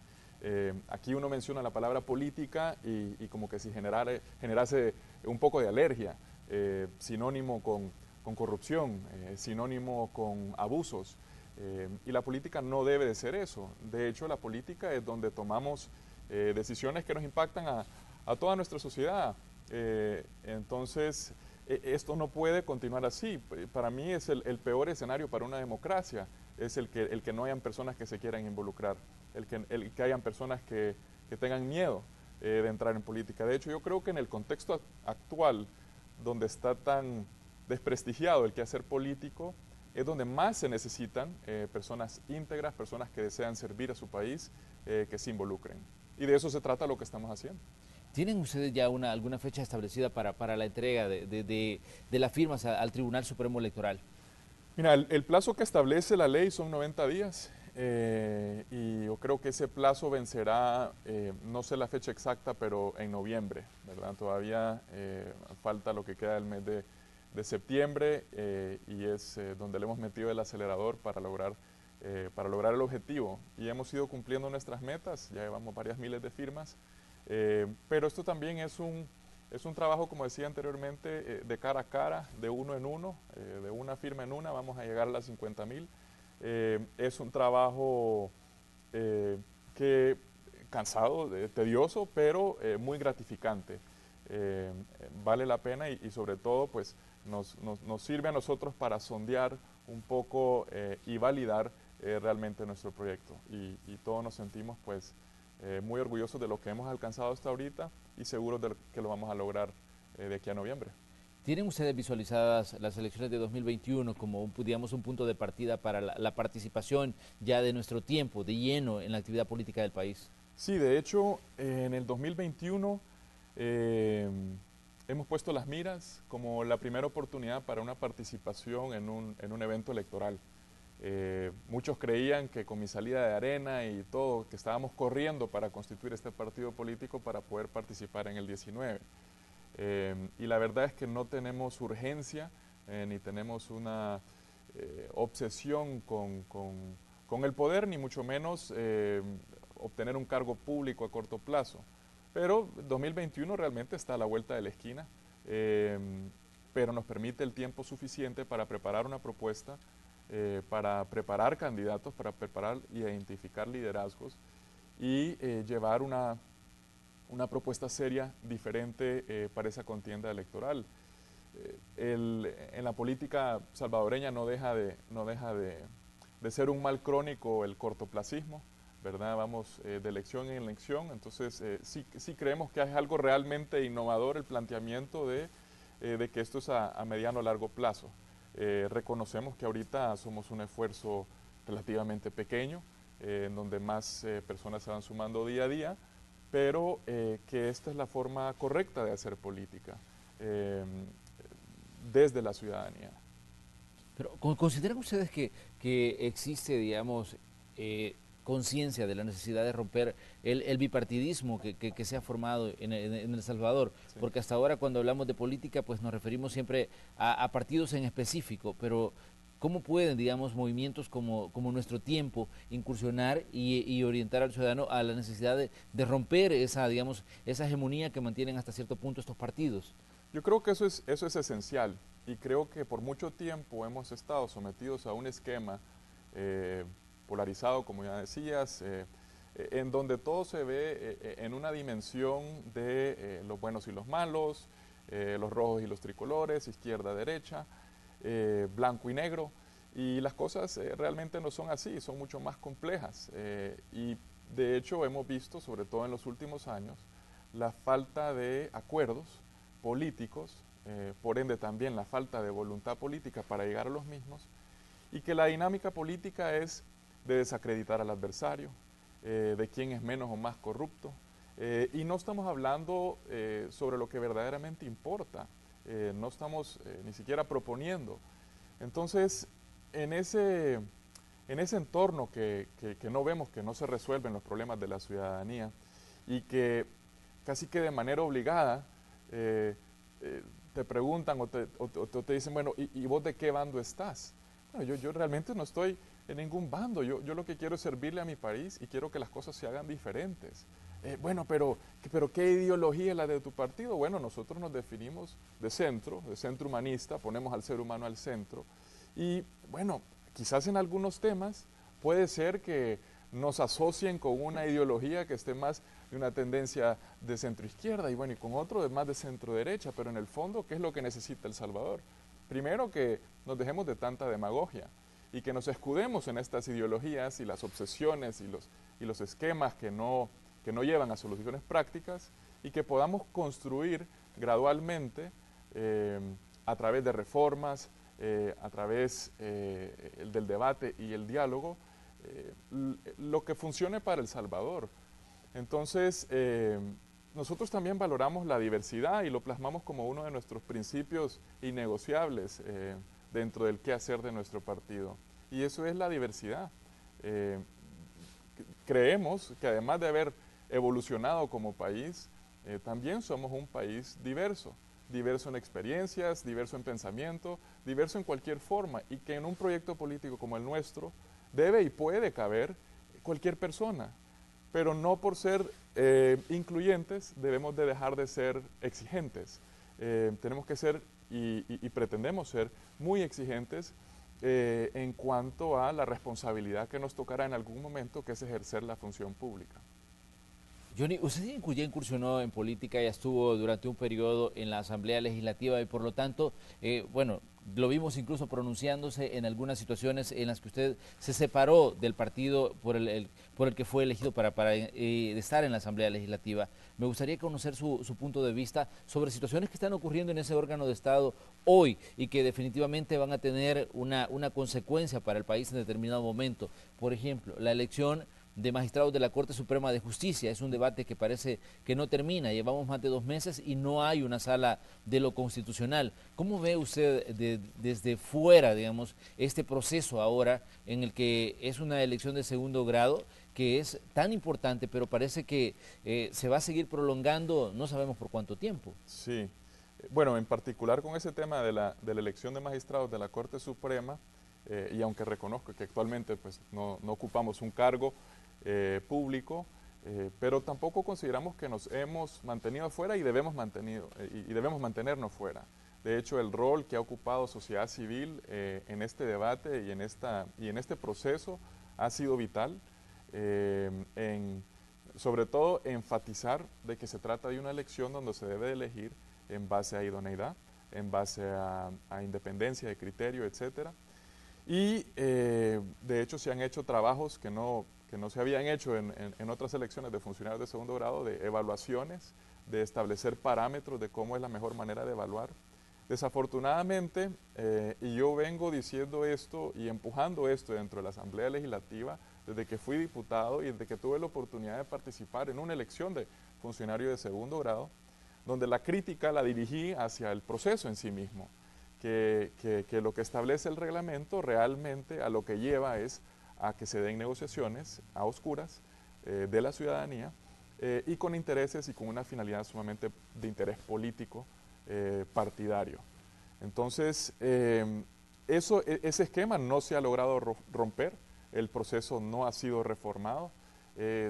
Aquí uno menciona la palabra política y como que si generase un poco de alergia, sinónimo con corrupción, sinónimo con abusos. Y la política no debe de ser eso. De hecho, la política es donde tomamos decisiones que nos impactan a toda nuestra sociedad. Entonces, esto no puede continuar así. Para mí es el peor escenario para una democracia, es el que no hayan personas que se quieran involucrar, el que hayan personas que tengan miedo de entrar en política. De hecho, yo creo que en el contexto actual, donde está tan desprestigiado el quehacer político, es donde más se necesitan personas íntegras, personas que desean servir a su país, que se involucren. Y de eso se trata lo que estamos haciendo. ¿Tienen ustedes ya alguna fecha establecida para la entrega de las firmas al Tribunal Supremo Electoral? Mira, el plazo que establece la ley son 90 días y yo creo que ese plazo vencerá, no sé la fecha exacta, pero en noviembre, ¿verdad? Todavía falta lo que queda del mes de septiembre y es donde le hemos metido el acelerador para lograr el objetivo. Y hemos ido cumpliendo nuestras metas, ya llevamos varias miles de firmas. Pero esto también es Es un trabajo, como decía anteriormente, de cara a cara, de uno en uno, de una firma en una, vamos a llegar a las 50.000. Es un trabajo que cansado, tedioso, pero muy gratificante. Vale la pena y sobre todo pues nos sirve a nosotros para sondear un poco y validar realmente nuestro proyecto. Y todos nos sentimos pues muy orgullosos de lo que hemos alcanzado hasta ahorita y seguros de que lo vamos a lograr de aquí a noviembre. ¿Tienen ustedes visualizadas las elecciones de 2021 como, digamos, un punto de partida para la participación ya de nuestro tiempo, de lleno, en la actividad política del país? Sí, de hecho, en el 2021 hemos puesto las miras como la primera oportunidad para una participación en un evento electoral. Muchos creían que con mi salida de Arena y todo, que estábamos corriendo para constituir este partido político para poder participar en el 19. Y la verdad es que no tenemos urgencia ni tenemos una obsesión con el poder, ni mucho menos obtener un cargo público a corto plazo. Pero 2021 realmente está a la vuelta de la esquina, pero nos permite el tiempo suficiente para preparar una propuesta, para preparar candidatos, para preparar y identificar liderazgos y llevar una propuesta seria, diferente para esa contienda electoral. En la política salvadoreña no deja de ser un mal crónico el cortoplacismo, ¿verdad? Vamos de elección en elección, entonces sí creemos que es algo realmente innovador el planteamiento de que esto es a mediano o largo plazo. Reconocemos que ahorita somos un esfuerzo relativamente pequeño, en donde más personas se van sumando día a día, pero que esta es la forma correcta de hacer política desde la ciudadanía. Pero ¿consideran ustedes que existe, digamos, conciencia de la necesidad de romper el bipartidismo que se ha formado en El Salvador? Sí. Porque hasta ahora cuando hablamos de política pues nos referimos siempre a partidos en específico, pero ¿cómo pueden, digamos, movimientos como Nuestro Tiempo incursionar y orientar al ciudadano a la necesidad de romper esa, digamos, esa hegemonía que mantienen hasta cierto punto estos partidos? Yo creo que eso es esencial y creo que por mucho tiempo hemos estado sometidos a un esquema polarizado, como ya decías, en donde todo se ve en una dimensión de los buenos y los malos, los rojos y los tricolores, izquierda-derecha, blanco y negro, y las cosas realmente no son así, son mucho más complejas. Y de hecho hemos visto, sobre todo en los últimos años, la falta de acuerdos políticos, por ende también la falta de voluntad política para llegar a los mismos, y que la dinámica política es de desacreditar al adversario, de quién es menos o más corrupto, y no estamos hablando sobre lo que verdaderamente importa, no estamos ni siquiera proponiendo. Entonces, en ese entorno que no vemos, que no se resuelven los problemas de la ciudadanía y que casi que de manera obligada te preguntan o te dicen, bueno, ¿y vos de qué bando estás? Bueno, yo realmente no estoy en ningún bando, yo lo que quiero es servirle a mi país y quiero que las cosas se hagan diferentes. Bueno, pero ¿qué ideología es la de tu partido? Bueno, nosotros nos definimos de centro humanista, ponemos al ser humano al centro y bueno, quizás en algunos temas puede ser que nos asocien con una ideología que esté más de una tendencia de centro-izquierda y bueno, y con otro de más de centro-derecha, pero en el fondo, ¿qué es lo que necesita El Salvador? Primero, que nos dejemos de tanta demagogia y que nos escudemos en estas ideologías y las obsesiones y los esquemas que no llevan a soluciones prácticas y que podamos construir gradualmente a través de reformas, a través del debate y el diálogo, lo que funcione para El Salvador. Entonces, nosotros también valoramos la diversidad y lo plasmamos como uno de nuestros principios innegociables dentro del quehacer de nuestro partido. Y eso es la diversidad. Creemos que además de haber evolucionado como país, también somos un país diverso en experiencias, diverso en pensamiento, diverso en cualquier forma, y que en un proyecto político como el nuestro debe y puede caber cualquier persona, pero no por ser incluyentes debemos de dejar de ser exigentes. Tenemos que ser y pretendemos ser muy exigentes en cuanto a la responsabilidad que nos tocará en algún momento, que es ejercer la función pública. Johnny, usted ya incursionó en política, ya estuvo durante un periodo en la Asamblea Legislativa y por lo tanto, bueno, lo vimos incluso pronunciándose en algunas situaciones en las que usted se separó del partido por el que fue elegido para estar en la Asamblea Legislativa. Me gustaría conocer su punto de vista sobre situaciones que están ocurriendo en ese órgano de Estado hoy y que definitivamente van a tener una consecuencia para el país en determinado momento. Por ejemplo, la elección de magistrados de la Corte Suprema de Justicia. Es un debate que parece que no termina. Llevamos más de 2 meses y no hay una sala de lo constitucional. ¿Cómo ve usted desde fuera, digamos, este proceso ahora en el que es una elección de segundo grado que es tan importante, pero parece que se va a seguir prolongando, no sabemos por cuánto tiempo? Sí. Bueno, en particular con ese tema de la elección de magistrados de la Corte Suprema, y aunque reconozco que actualmente pues, no ocupamos un cargo público, pero tampoco consideramos que nos hemos mantenido fuera y debemos mantenernos fuera. De hecho, el rol que ha ocupado sociedad civil en este debate y en este proceso ha sido vital, sobre todo enfatizar de que se trata de una elección donde se debe elegir en base a idoneidad, en base a independencia de criterio, etcétera. Y de hecho se han hecho trabajos que no se habían hecho en otras elecciones de funcionarios de segundo grado, de evaluaciones, de establecer parámetros de cómo es la mejor manera de evaluar. Desafortunadamente, y yo vengo diciendo esto y empujando esto dentro de la Asamblea Legislativa desde que fui diputado y desde que tuve la oportunidad de participar en una elección de funcionario de segundo grado, donde la crítica la dirigí hacia el proceso en sí mismo, que lo que establece el reglamento realmente a lo que lleva es a que se den negociaciones a oscuras de la ciudadanía y con intereses y con una finalidad sumamente de interés político partidario. Entonces, ese esquema no se ha logrado romper, el proceso no ha sido reformado,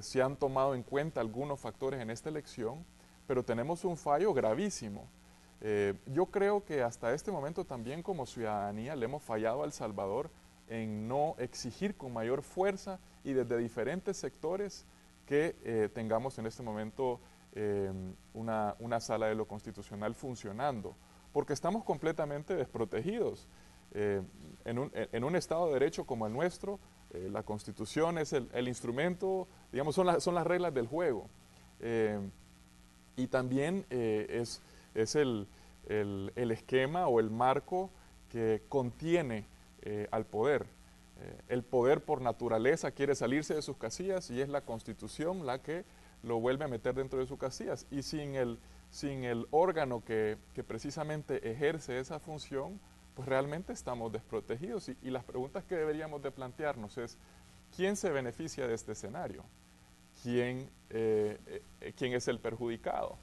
se han tomado en cuenta algunos factores en esta elección, pero tenemos un fallo gravísimo. Yo creo que hasta este momento también como ciudadanía le hemos fallado a El Salvador en no exigir con mayor fuerza y desde diferentes sectores que tengamos en este momento una sala de lo constitucional funcionando, porque estamos completamente desprotegidos. En un Estado de Derecho como el nuestro, la Constitución es el instrumento, digamos, son las reglas del juego. Y también es el esquema o el marco que contiene al poder. El poder por naturaleza quiere salirse de sus casillas y es la Constitución la que lo vuelve a meter dentro de sus casillas. Y sin el órgano que precisamente ejerce esa función, pues realmente estamos desprotegidos. Y las preguntas que deberíamos de plantearnos es, ¿quién se beneficia de este escenario? ¿Quién es el perjudicado?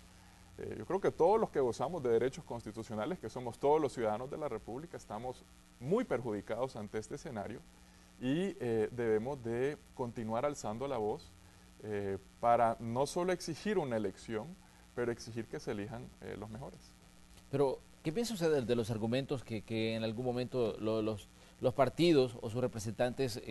Yo creo que todos los que gozamos de derechos constitucionales, que somos todos los ciudadanos de la República, estamos muy perjudicados ante este escenario y debemos de continuar alzando la voz para no solo exigir una elección, pero exigir que se elijan los mejores. Pero, ¿qué piensa usted de los argumentos que en algún momento los partidos o sus representantes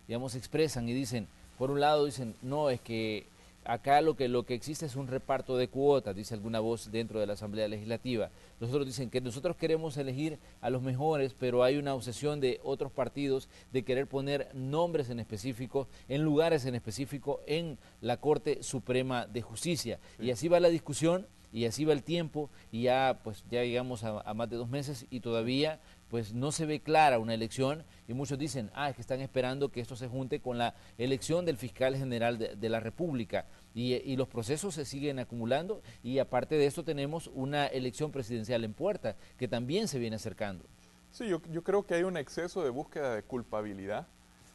digamos, expresan y dicen, por un lado dicen, no, es que acá lo que existe es un reparto de cuotas, dice alguna voz dentro de la Asamblea Legislativa. Los otros dicen que nosotros queremos elegir a los mejores, pero hay una obsesión de otros partidos de querer poner nombres en específico, en lugares en específico, en la Corte Suprema de Justicia. Sí. Y así va la discusión, y así va el tiempo, y ya llegamos a más de 2 meses y todavía pues no se ve clara una elección, y muchos dicen, es que están esperando que esto se junte con la elección del fiscal general de la República, y los procesos se siguen acumulando, y aparte de esto tenemos una elección presidencial en puerta, que también se viene acercando. Sí, yo creo que hay un exceso de búsqueda de culpabilidad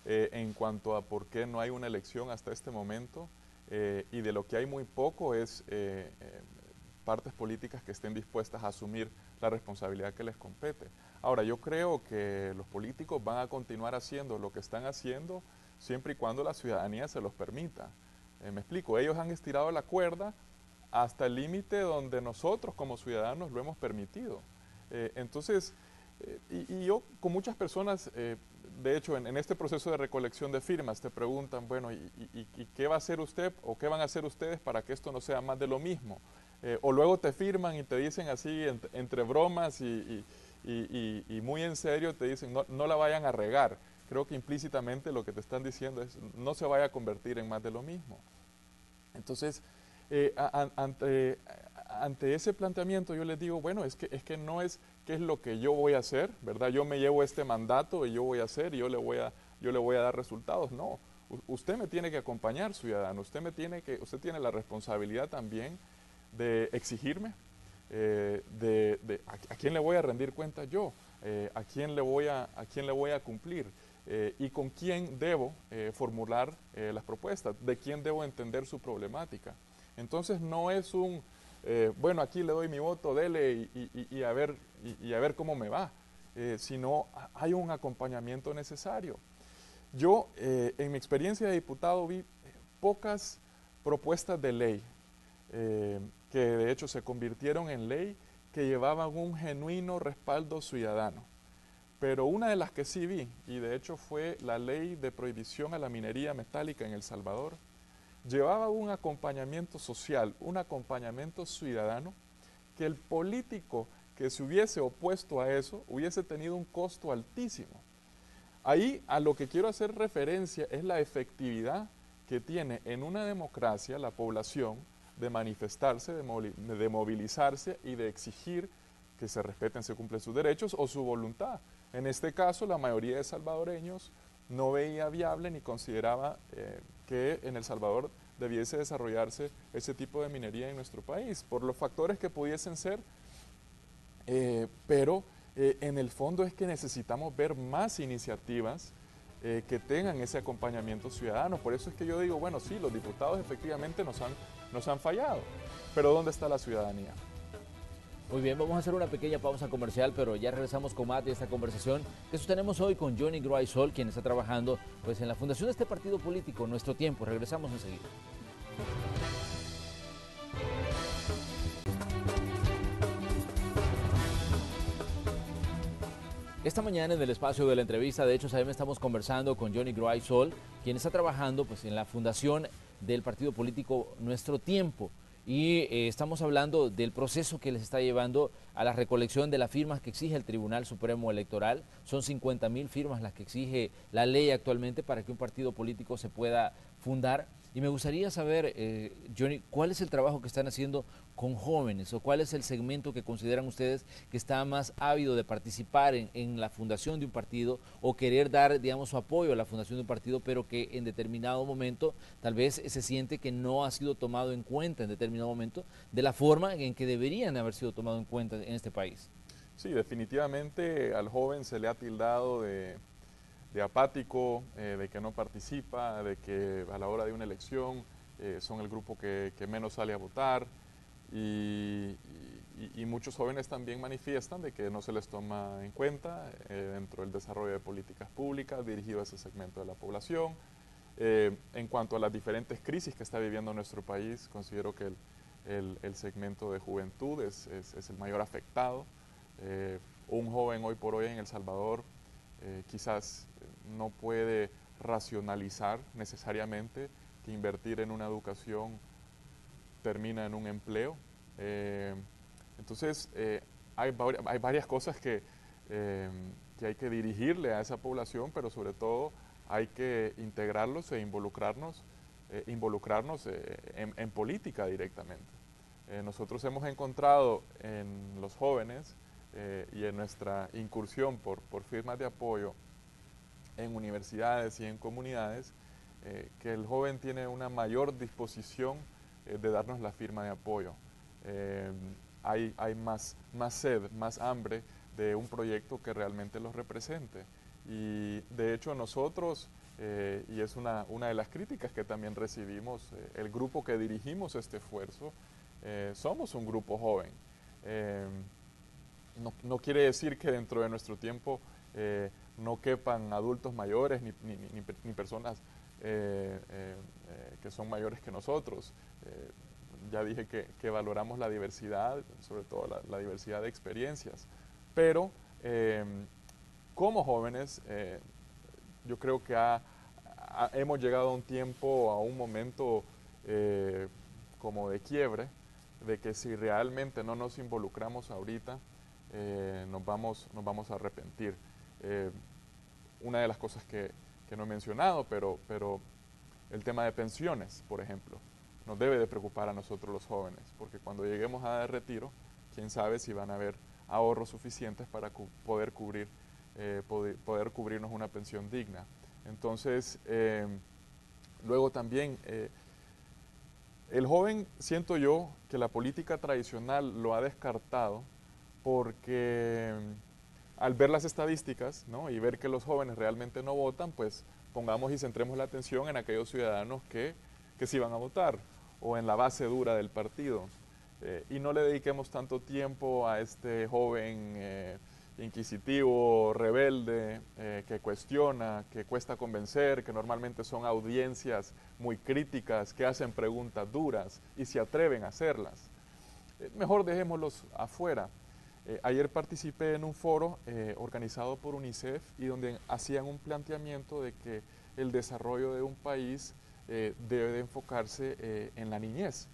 en cuanto a por qué no hay una elección hasta este momento, y de lo que hay muy poco es partes políticas que estén dispuestas a asumir la responsabilidad que les compete. Ahora, yo creo que los políticos van a continuar haciendo lo que están haciendo siempre y cuando la ciudadanía se los permita. Me explico, ellos han estirado la cuerda hasta el límite donde nosotros como ciudadanos lo hemos permitido. Entonces, y yo con muchas personas, de hecho en este proceso de recolección de firmas te preguntan, bueno, ¿y qué va a hacer usted o qué van a hacer ustedes para que esto no sea más de lo mismo? O luego te firman y te dicen así entre bromas y muy en serio te dicen no la vayan a regar. Creo que implícitamente lo que te están diciendo es no se vaya a convertir en más de lo mismo. Entonces, ante ese planteamiento yo les digo, bueno, es que no es qué es lo que yo voy a hacer, ¿verdad? Yo me llevo este mandato y yo voy a hacer y yo le voy a dar resultados. No, usted me tiene que acompañar, ciudadano, usted tiene la responsabilidad también de exigirme, a quién le voy a rendir cuenta yo, a quién le voy a cumplir. Y con quién debo formular las propuestas, de quién debo entender su problemática. Entonces no es bueno, aquí le doy mi voto, dele y a ver cómo me va, sino hay un acompañamiento necesario. Yo, en mi experiencia de diputado, vi pocas propuestas de ley que de hecho se convirtieron en ley, que llevaban un genuino respaldo ciudadano. Pero una de las que sí vi, y de hecho fue la ley de prohibición a la minería metálica en El Salvador, llevaba un acompañamiento social, un acompañamiento ciudadano, que el político que se hubiese opuesto a eso hubiese tenido un costo altísimo. Ahí a lo que quiero hacer referencia es la efectividad que tiene en una democracia la población de manifestarse, de movilizarse y de exigir que se respeten, se cumplen sus derechos o su voluntad. En este caso, la mayoría de salvadoreños no veía viable ni consideraba que en El Salvador debiese desarrollarse ese tipo de minería en nuestro país, por los factores que pudiesen ser, pero en el fondo es que necesitamos ver más iniciativas que tengan ese acompañamiento ciudadano. Por eso es que yo digo, bueno, sí, los diputados efectivamente nos han fallado, pero ¿dónde está la ciudadanía? Muy bien, vamos a hacer una pequeña pausa comercial, pero ya regresamos con más de esta conversación que sostenemos hoy con Johnny Graysol, quien está trabajando pues, en la fundación de este partido político, Nuestro Tiempo. Regresamos enseguida. Esta mañana en el espacio de la entrevista de Hechos AM estamos conversando con Johnny Graysol, quien está trabajando pues, en la fundación del partido político Nuestro Tiempo. Y estamos hablando del proceso que les está llevando a la recolección de las firmas que exige el Tribunal Supremo Electoral. Son 50.000 firmas las que exige la ley actualmente para que un partido político se pueda fundar. Y me gustaría saber, Johnny, ¿cuál es el trabajo que están haciendo con jóvenes o cuál es el segmento que consideran ustedes que está más ávido de participar en la fundación de un partido o querer dar, digamos, su apoyo a la fundación de un partido, pero que en determinado momento tal vez se siente que no ha sido tomado en cuenta en determinado momento de la forma en que deberían haber sido tomado en cuenta en este país? Sí, definitivamente al joven se le ha tildado de apático, de que no participa, de que a la hora de una elección son el grupo que menos sale a votar y muchos jóvenes también manifiestan de que no se les toma en cuenta dentro del desarrollo de políticas públicas dirigido a ese segmento de la población. En cuanto a las diferentes crisis que está viviendo nuestro país, considero que el segmento de juventud es el mayor afectado. Un joven hoy por hoy en El Salvador quizás no puede racionalizar necesariamente que invertir en una educación termina en un empleo. Entonces hay varias cosas que hay que dirigirle a esa población, pero sobre todo hay que integrarlos e involucrarnos en política directamente. Nosotros hemos encontrado en los jóvenes y en nuestra incursión por firmas de apoyo en universidades y en comunidades, que el joven tiene una mayor disposición de darnos la firma de apoyo. Hay más sed, más hambre de un proyecto que realmente los represente. Y de hecho nosotros, y es una de las críticas que también recibimos, el grupo que dirigimos este esfuerzo, somos un grupo joven. No quiere decir que dentro de Nuestro Tiempo no quepan adultos mayores ni personas que son mayores que nosotros. Ya dije que valoramos la diversidad, sobre todo la diversidad de experiencias, pero como jóvenes yo creo que hemos llegado a un tiempo, a un momento como de quiebre, de que si realmente no nos involucramos ahorita, nos vamos a arrepentir. Una de las cosas que no he mencionado, pero el tema de pensiones, por ejemplo, nos debe de preocupar a nosotros los jóvenes, porque cuando lleguemos a dar retiro, quién sabe si van a haber ahorros suficientes para poder cubrirnos una pensión digna. Entonces, luego también, el joven, siento yo, que la política tradicional lo ha descartado porque al ver las estadísticas, ¿no?, y ver que los jóvenes realmente no votan, pues pongamos y centremos la atención en aquellos ciudadanos que sí van a votar o en la base dura del partido. Y no le dediquemos tanto tiempo a este joven inquisitivo, rebelde, que cuestiona, que cuesta convencer, que normalmente son audiencias muy críticas, que hacen preguntas duras y se atreven a hacerlas. Mejor dejémoslos afuera. Ayer participé en un foro organizado por UNICEF y donde hacían un planteamiento de que el desarrollo de un país debe de enfocarse en la niñez.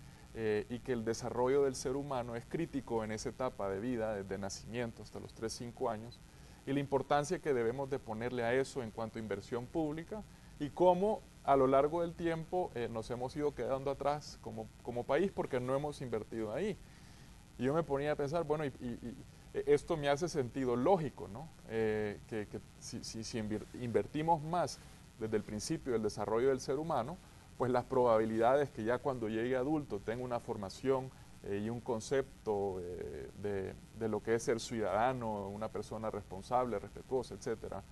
Y que el desarrollo del ser humano es crítico en esa etapa de vida, desde nacimiento hasta los 3-5 años, y la importancia que debemos de ponerle a eso en cuanto a inversión pública y cómo a lo largo del tiempo nos hemos ido quedando atrás como país porque no hemos invertido ahí. Y yo me ponía a pensar, bueno, y esto me hace sentido lógico, ¿no? Que si invertimos más desde el principio del desarrollo del ser humano, pues las probabilidades que ya cuando llegue adulto tenga una formación y un concepto de lo que es ser ciudadano, una persona responsable, respetuosa, etcétera,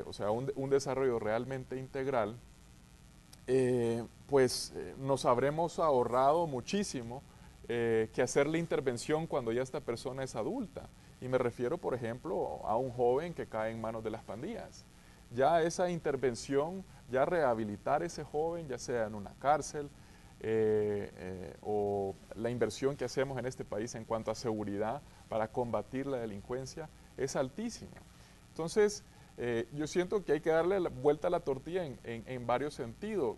o sea, un desarrollo realmente integral, pues nos habremos ahorrado muchísimo que hacer la intervención cuando ya esta persona es adulta. Y me refiero, por ejemplo, a un joven que cae en manos de las pandillas. Ya esa intervención, ya rehabilitar a ese joven, ya sea en una cárcel, o la inversión que hacemos en este país en cuanto a seguridad para combatir la delincuencia, es altísima. Entonces, yo siento que hay que darle la vuelta a la tortilla en varios sentidos,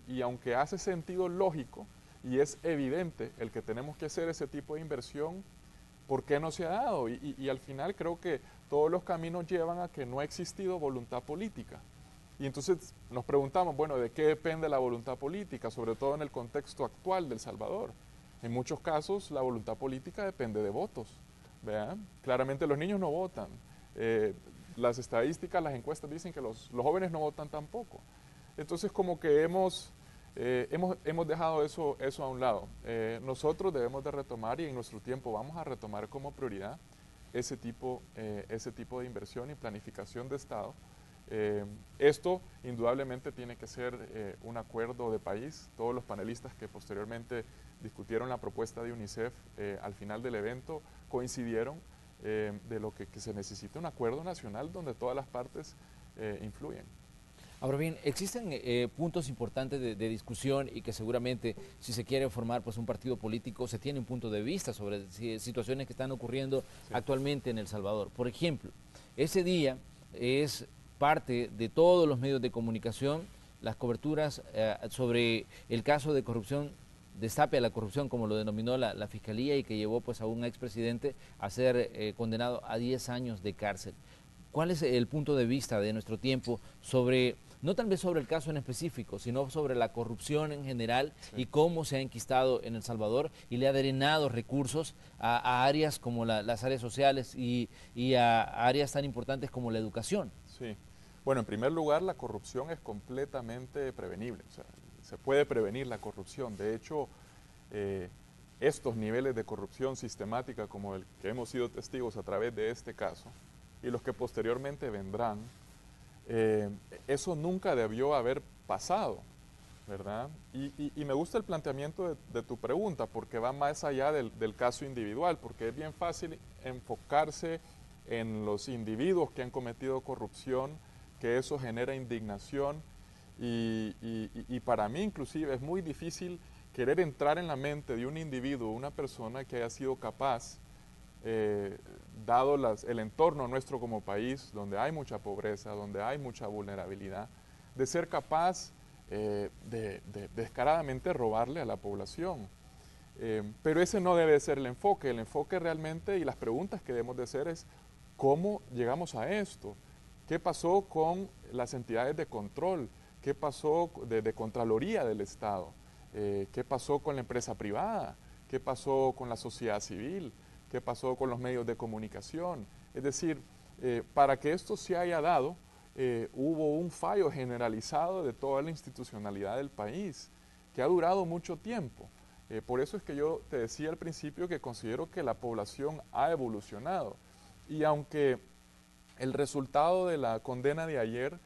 y aunque hace sentido lógico, y es evidente el que tenemos que hacer ese tipo de inversión, ¿por qué no se ha dado? Y al final creo que todos los caminos llevan a que no ha existido voluntad política. Y entonces nos preguntamos, bueno, ¿de qué depende la voluntad política? Sobre todo en el contexto actual de El Salvador. En muchos casos la voluntad política depende de votos. ¿Vean? Claramente los niños no votan. Las estadísticas, las encuestas dicen que los jóvenes no votan tampoco. Entonces como que hemos dejado eso a un lado. Nosotros debemos de retomar, y en nuestro tiempo vamos a retomar como prioridad ese tipo de inversión y planificación de Estado. Esto indudablemente tiene que ser un acuerdo de país. Todos los panelistas que posteriormente discutieron la propuesta de UNICEF al final del evento coincidieron de lo que se necesita un acuerdo nacional donde todas las partes influyen. Ahora bien, existen puntos importantes de discusión y que seguramente si se quiere formar pues un partido político se tiene un punto de vista sobre situaciones que están ocurriendo actualmente en El Salvador. Por ejemplo, ese día es parte de todos los medios de comunicación las coberturas sobre el caso de corrupción, destape a la corrupción como lo denominó la Fiscalía, y que llevó pues a un expresidente a ser condenado a 10 años de cárcel. ¿Cuál es el punto de vista de nuestro tiempo sobre, no tal vez sobre el caso en específico, sino sobre la corrupción en general y cómo se ha enquistado en El Salvador y le ha drenado recursos a áreas como las áreas sociales y a áreas tan importantes como la educación? Sí. Bueno, en primer lugar, la corrupción es completamente prevenible. O sea, se puede prevenir la corrupción. De hecho, estos niveles de corrupción sistemática como el que hemos sido testigos a través de este caso y los que posteriormente vendrán, eso nunca debió haber pasado, ¿verdad? Y me gusta el planteamiento de tu pregunta porque va más allá del caso individual, porque es bien fácil enfocarse en los individuos que han cometido corrupción, que eso genera indignación y para mí inclusive es muy difícil querer entrar en la mente de un individuo, una persona que haya sido capaz, dado el entorno nuestro como país, donde hay mucha pobreza, donde hay mucha vulnerabilidad, de ser capaz de descaradamente robarle a la población. Pero ese no debe ser el enfoque realmente y las preguntas que debemos de hacer es ¿cómo llegamos a esto? ¿Qué pasó con las entidades de control? ¿Qué pasó de Contraloría del Estado? ¿Qué pasó con la empresa privada? ¿Qué pasó con la sociedad civil? ¿Qué pasó con los medios de comunicación? Es decir, para que esto se haya dado, hubo un fallo generalizado de toda la institucionalidad del país, que ha durado mucho tiempo. Por eso es que yo te decía al principio que considero que la población ha evolucionado. Y aunque el resultado de la condena de ayer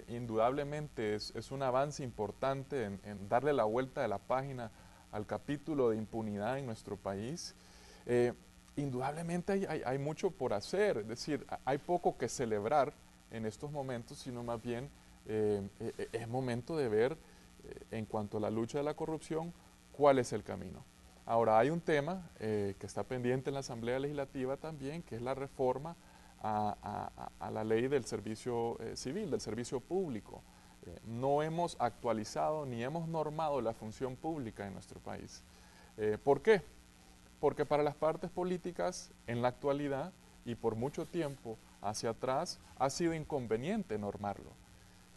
indudablemente es un avance importante en darle la vuelta de la página al capítulo de impunidad en nuestro país, indudablemente hay mucho por hacer, es decir, hay poco que celebrar en estos momentos, sino más bien es momento de ver en cuanto a la lucha de la corrupción, cuál es el camino. Ahora hay un tema que está pendiente en la Asamblea Legislativa también, que es la reforma a la ley del servicio civil, del servicio público. No hemos actualizado ni hemos normado la función pública en nuestro país. ¿Por qué? Porque para las partes políticas en la actualidad y por mucho tiempo hacia atrás ha sido inconveniente normarlo.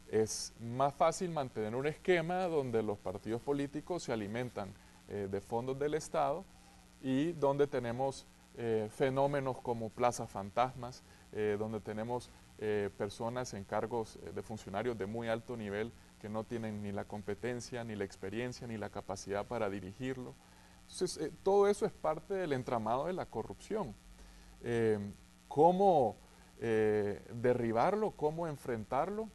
Es más fácil mantener un esquema donde los partidos políticos se alimentan de fondos del Estado y donde tenemos fenómenos como plazas fantasmas, donde tenemos personas en cargos de funcionarios de muy alto nivel que no tienen ni la competencia, ni la experiencia, ni la capacidad para dirigirlo. Entonces, todo eso es parte del entramado de la corrupción. ¿Cómo derribarlo? ¿Cómo enfrentarlo?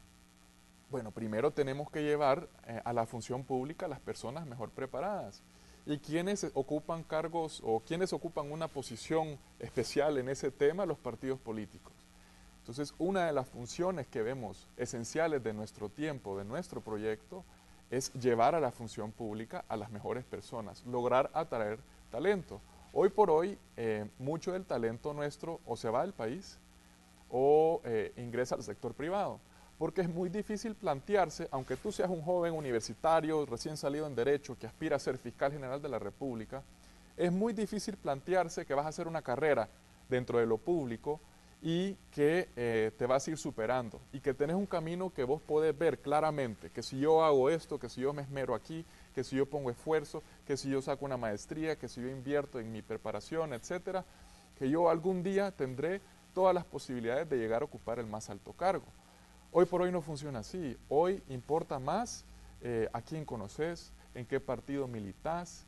Bueno, primero tenemos que llevar a la función pública a las personas mejor preparadas. Y quienes ocupan cargos o quienes ocupan una posición especial en ese tema, los partidos políticos. Entonces, una de las funciones que vemos esenciales de nuestro tiempo, de nuestro proyecto, es llevar a la función pública a las mejores personas, lograr atraer talento. Hoy por hoy, mucho del talento nuestro o se va del país o ingresa al sector privado, porque es muy difícil plantearse, aunque tú seas un joven universitario recién salido en Derecho que aspira a ser fiscal general de la República, es muy difícil plantearse que vas a hacer una carrera dentro de lo público y que te vas a ir superando y que tenés un camino que vos podés ver claramente, que si yo hago esto, que si yo me esmero aquí, que si yo pongo esfuerzo, que si yo saco una maestría, que si yo invierto en mi preparación, etcétera, que yo algún día tendré todas las posibilidades de llegar a ocupar el más alto cargo. Hoy por hoy no funciona así. Hoy importa más a quién conoces, en qué partido militas,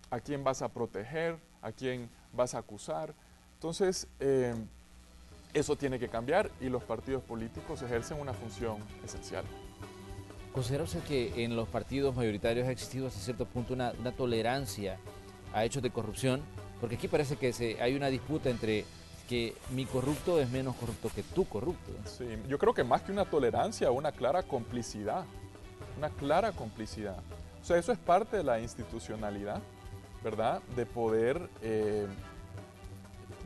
a quién vas a proteger, a quién vas a acusar. Entonces, eso tiene que cambiar y los partidos políticos ejercen una función esencial. ¿Considera usted que en los partidos mayoritarios ha existido hasta cierto punto una tolerancia a hechos de corrupción? Porque aquí parece que hay una disputa entre que mi corrupto es menos corrupto que tú corrupto. Sí, yo creo que más que una tolerancia, una clara complicidad. Una clara complicidad. O sea, eso es parte de la institucionalidad, ¿verdad? De poder,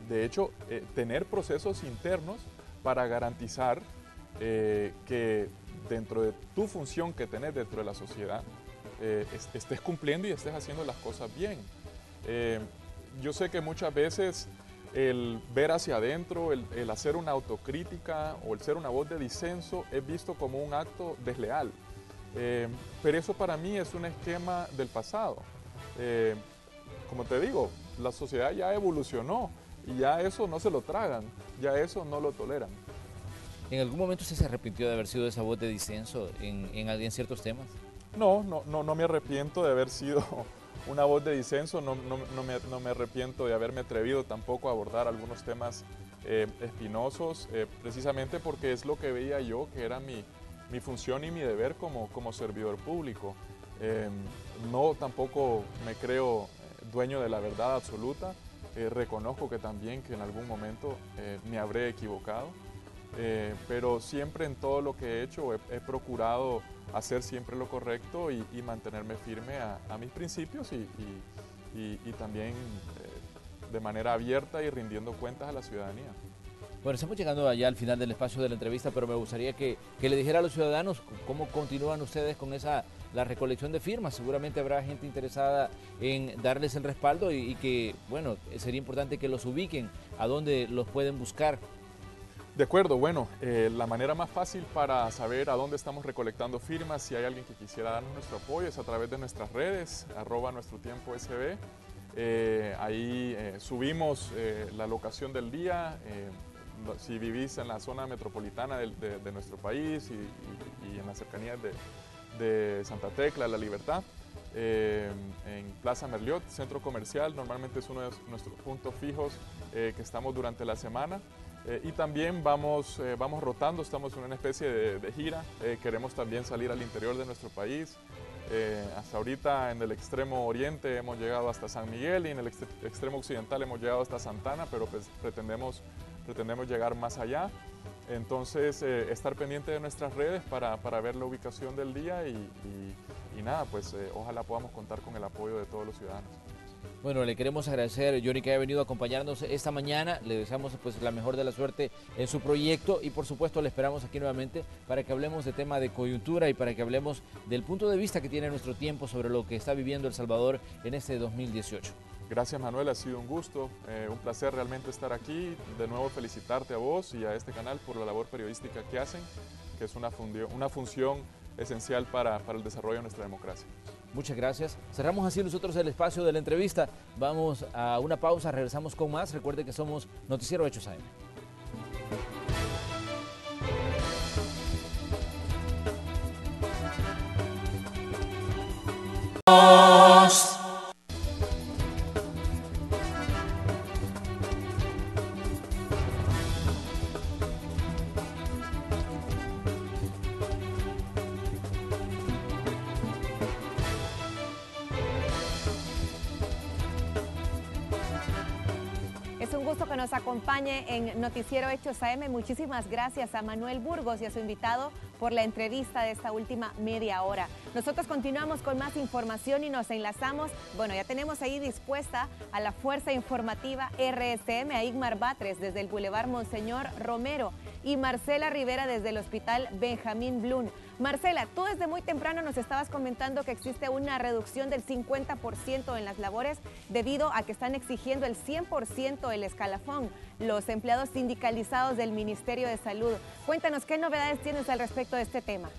de hecho, tener procesos internos para garantizar que dentro de tu función que tenés dentro de la sociedad, estés cumpliendo y estés haciendo las cosas bien. Yo sé que muchas veces el ver hacia adentro, el hacer una autocrítica o el ser una voz de disenso es visto como un acto desleal. Pero eso para mí es un esquema del pasado. Como te digo, la sociedad ya evolucionó y ya eso no se lo tragan, ya eso no lo toleran. ¿En algún momento usted se arrepintió de haber sido esa voz de disenso en ciertos temas? No me arrepiento de haber sido una voz de disenso, no me arrepiento de haberme atrevido tampoco a abordar algunos temas espinosos, precisamente porque es lo que veía yo que era mi función y mi deber como servidor público. No tampoco me creo dueño de la verdad absoluta, reconozco que también que en algún momento me habré equivocado, pero siempre en todo lo que he hecho he procurado hacer siempre lo correcto y mantenerme firme a mis principios y también de manera abierta y rindiendo cuentas a la ciudadanía. Bueno, estamos llegando allá al final del espacio de la entrevista, pero me gustaría que le dijera a los ciudadanos cómo continúan ustedes con la recolección de firmas. Seguramente habrá gente interesada en darles el respaldo y que, bueno, sería importante que los ubiquen, a dónde los pueden buscar. De acuerdo, bueno, la manera más fácil para saber a dónde estamos recolectando firmas, si hay alguien que quisiera darnos nuestro apoyo, es a través de nuestras redes, @nuestrotiempo_sb. Ahí subimos la locación del día. Si vivís en la zona metropolitana de nuestro país y en las cercanías de Santa Tecla, La Libertad, en Plaza Merliot, centro comercial, normalmente es uno de nuestros puntos fijos que estamos durante la semana. Y también vamos rotando, estamos en una especie de gira, queremos también salir al interior de nuestro país. Hasta ahorita en el extremo oriente hemos llegado hasta San Miguel y en el extremo occidental hemos llegado hasta Santana, pero pues pretendemos llegar más allá. Entonces, estar pendiente de nuestras redes para ver la ubicación del día y nada, pues ojalá podamos contar con el apoyo de todos los ciudadanos. Bueno, le queremos agradecer, Johnny, que haya venido a acompañarnos esta mañana. Le deseamos pues la mejor de la suerte en su proyecto y por supuesto le esperamos aquí nuevamente para que hablemos de tema de coyuntura y para que hablemos del punto de vista que tiene nuestro tiempo sobre lo que está viviendo El Salvador en este 2018. Gracias, Manuel, ha sido un gusto, un placer realmente estar aquí. De nuevo felicitarte a vos y a este canal por la labor periodística que hacen, que es una función esencial para el desarrollo de nuestra democracia. Muchas gracias. Cerramos así nosotros el espacio de la entrevista. Vamos a una pausa, regresamos con más. Recuerde que somos Noticiero Hechos AM. Es un gusto que nos acompañe en Noticiero Hechos AM. Muchísimas gracias a Manuel Burgos y a su invitado por la entrevista de esta última media hora. Nosotros continuamos con más información y nos enlazamos. Bueno, ya tenemos ahí dispuesta a la Fuerza Informativa RSM, a Igmar Batres desde el Boulevard Monseñor Romero y Marcela Rivera desde el Hospital Benjamín Blum. Marcela, tú desde muy temprano nos estabas comentando que existe una reducción del 50% en las labores debido a que están exigiendo el 100% del escalafón los empleados sindicalizados del Ministerio de Salud. Cuéntanos, ¿qué novedades tienes al respecto de este tema?